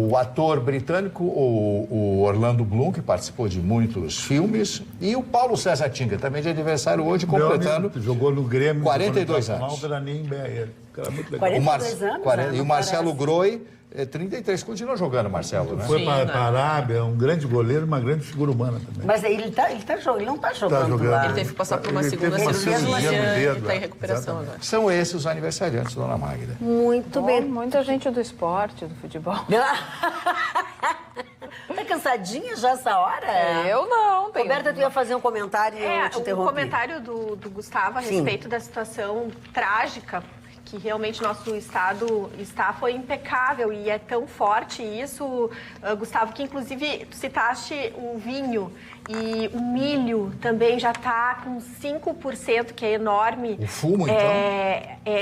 O ator britânico, o Orlando Bloom, que participou de muitos filmes, e o Paulo César Tinga, também de aniversário hoje, completando... Amigo, jogou no Grêmio. 42 anos. Cara muito legal. 42 anos, E o Marcelo Groi, 33, continua jogando, Marcelo, né? Foi para a Arábia, um grande goleiro, uma grande figura humana também. Mas ele não está jogando lá. Ele teve que passar por uma segunda teve uma cirurgia e dedo, está em recuperação agora. São esses os aniversariantes, dona Magda. Muito bem. Muita gente do esporte, do futebol. Tá cansadinha já essa hora? Eu não. Roberta, tu ia fazer um comentário e eu te interrompi. O comentário do Gustavo a respeito da situação trágica que realmente nosso estado foi impecável e é tão forte isso, Gustavo, que inclusive tu citaste o vinho e o milho também já está com 5%, que é enorme. O fumo, então?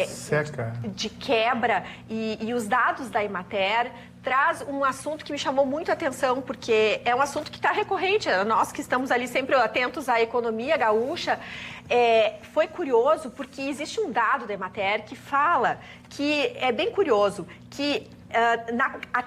Seca. De quebra. E os dados da Emater traz um assunto que me chamou muito a atenção, porque é um assunto que está recorrente. Nós que estamos ali sempre atentos à economia gaúcha, foi curioso, porque existe um dado da Emater que fala que é bem curioso, que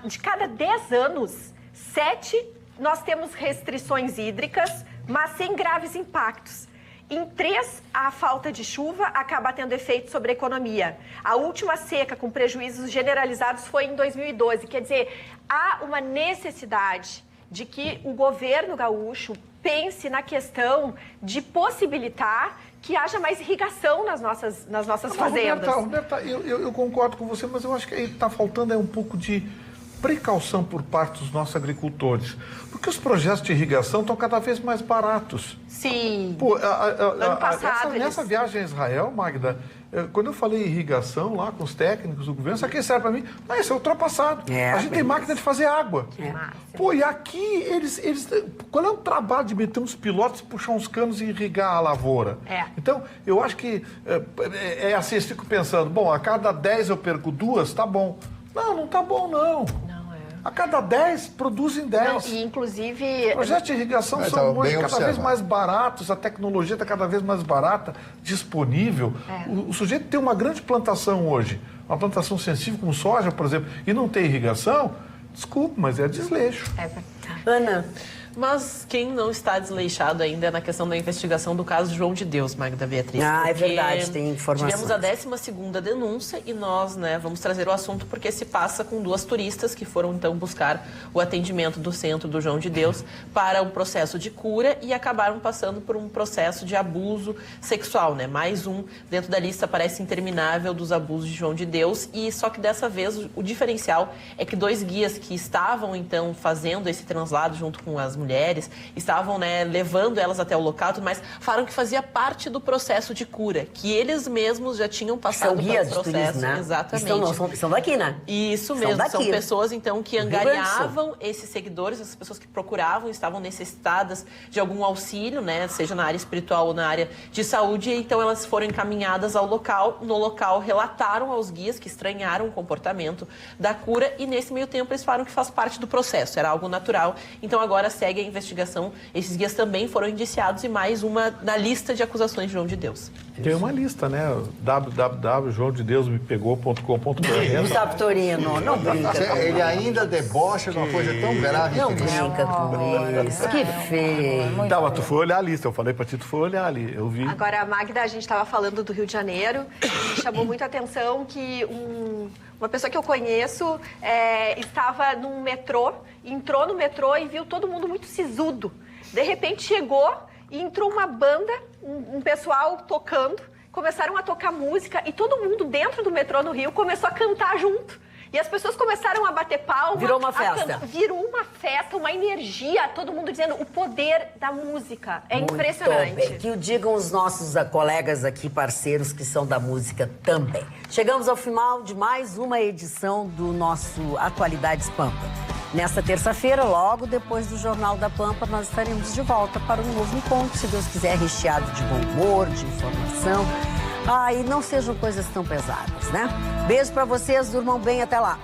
de cada 10 anos, 7 nós temos restrições hídricas, mas sem graves impactos. Em 3, a falta de chuva acaba tendo efeito sobre a economia. A última seca com prejuízos generalizados foi em 2012. Quer dizer, há uma necessidade de que o governo gaúcho pense na questão de possibilitar que haja mais irrigação nas nossas fazendas. Roberta, eu concordo com você, mas eu acho que está faltando um pouco de precaução por parte dos nossos agricultores. Porque os projetos de irrigação estão cada vez mais baratos. Sim. Pô, ano passado, nessa viagem a Israel, Magda, quando eu falei irrigação lá com os técnicos do governo, isso aqui serve para mim, mas isso é ultrapassado. A gente tem máquina de fazer água. Pô, e aqui eles... Qual é o trabalho de meter uns pilotos, puxar uns canos e irrigar a lavoura? Então, eu acho que assim, eu fico pensando, bom, a cada 10 eu perco 2, tá bom. Não tá bom, não. A cada 10, produzem 10. Não, e inclusive... Projetos de irrigação são hoje cada vez mais baratos, a tecnologia está cada vez mais barata, disponível. O sujeito tem uma grande plantação hoje, uma plantação sensível como soja, por exemplo, e não tem irrigação, desculpa, mas é desleixo. Ana... Mas quem não está desleixado ainda é na questão da investigação do caso João de Deus, Magda Beatriz. É verdade, tem informações. Tivemos a 12ª denúncia e nós, vamos trazer o assunto porque se passa com 2 turistas que foram então buscar o atendimento do centro do João de Deus para um processo de cura e acabaram passando por um processo de abuso sexual, Mais um dentro da lista parece interminável dos abusos de João de Deus e só que dessa vez o diferencial é que 2 guias que estavam então fazendo esse translado junto com as mulheres, estavam levando elas até o local, mas falaram que fazia parte do processo de cura, que eles mesmos já tinham passado pelo processo. Turismo, né? Exatamente. São daqui, né? Isso mesmo, são pessoas então que angariavam esses seguidores, essas pessoas que procuravam, estavam necessitadas de algum auxílio, seja na área espiritual ou na área de saúde, então elas foram encaminhadas ao local, no local relataram aos guias que estranharam o comportamento da cura e nesse meio tempo eles falaram que faz parte do processo, era algo natural, então agora segue a investigação. Esses guias também foram indiciados e mais uma na lista de acusações de João de Deus. Tem uma lista, www.joaodedeusemepegou.com.br. Gustavo Torino, não brinca. Ele ainda debocha de uma coisa tão grave. Não brinca com isso. Que feio. Mas tu foi olhar a lista. Eu falei pra ti, tu foi olhar ali. Eu vi. Agora, Magda, a gente estava falando do Rio de Janeiro e chamou muito a atenção que uma pessoa que eu conheço estava num metrô, entrou no metrô e viu todo mundo muito sisudo. De repente chegou e entrou uma banda, um pessoal tocando, começaram a tocar música e todo mundo dentro do metrô no Rio começou a cantar junto. E as pessoas começaram a bater palma. Virou uma festa. Virou uma festa, uma energia, todo mundo dizendo o poder da música. É muito impressionante. Bem. Que o digam os nossos colegas aqui, parceiros que são da música também. Chegamos ao final de mais uma edição do nosso Atualidades Pampa. Nesta terça-feira, logo depois do Jornal da Pampa, nós estaremos de volta para um novo encontro, se Deus quiser, recheado de bom humor, de informação. E não sejam coisas tão pesadas, Beijo pra vocês, durmam bem, até lá.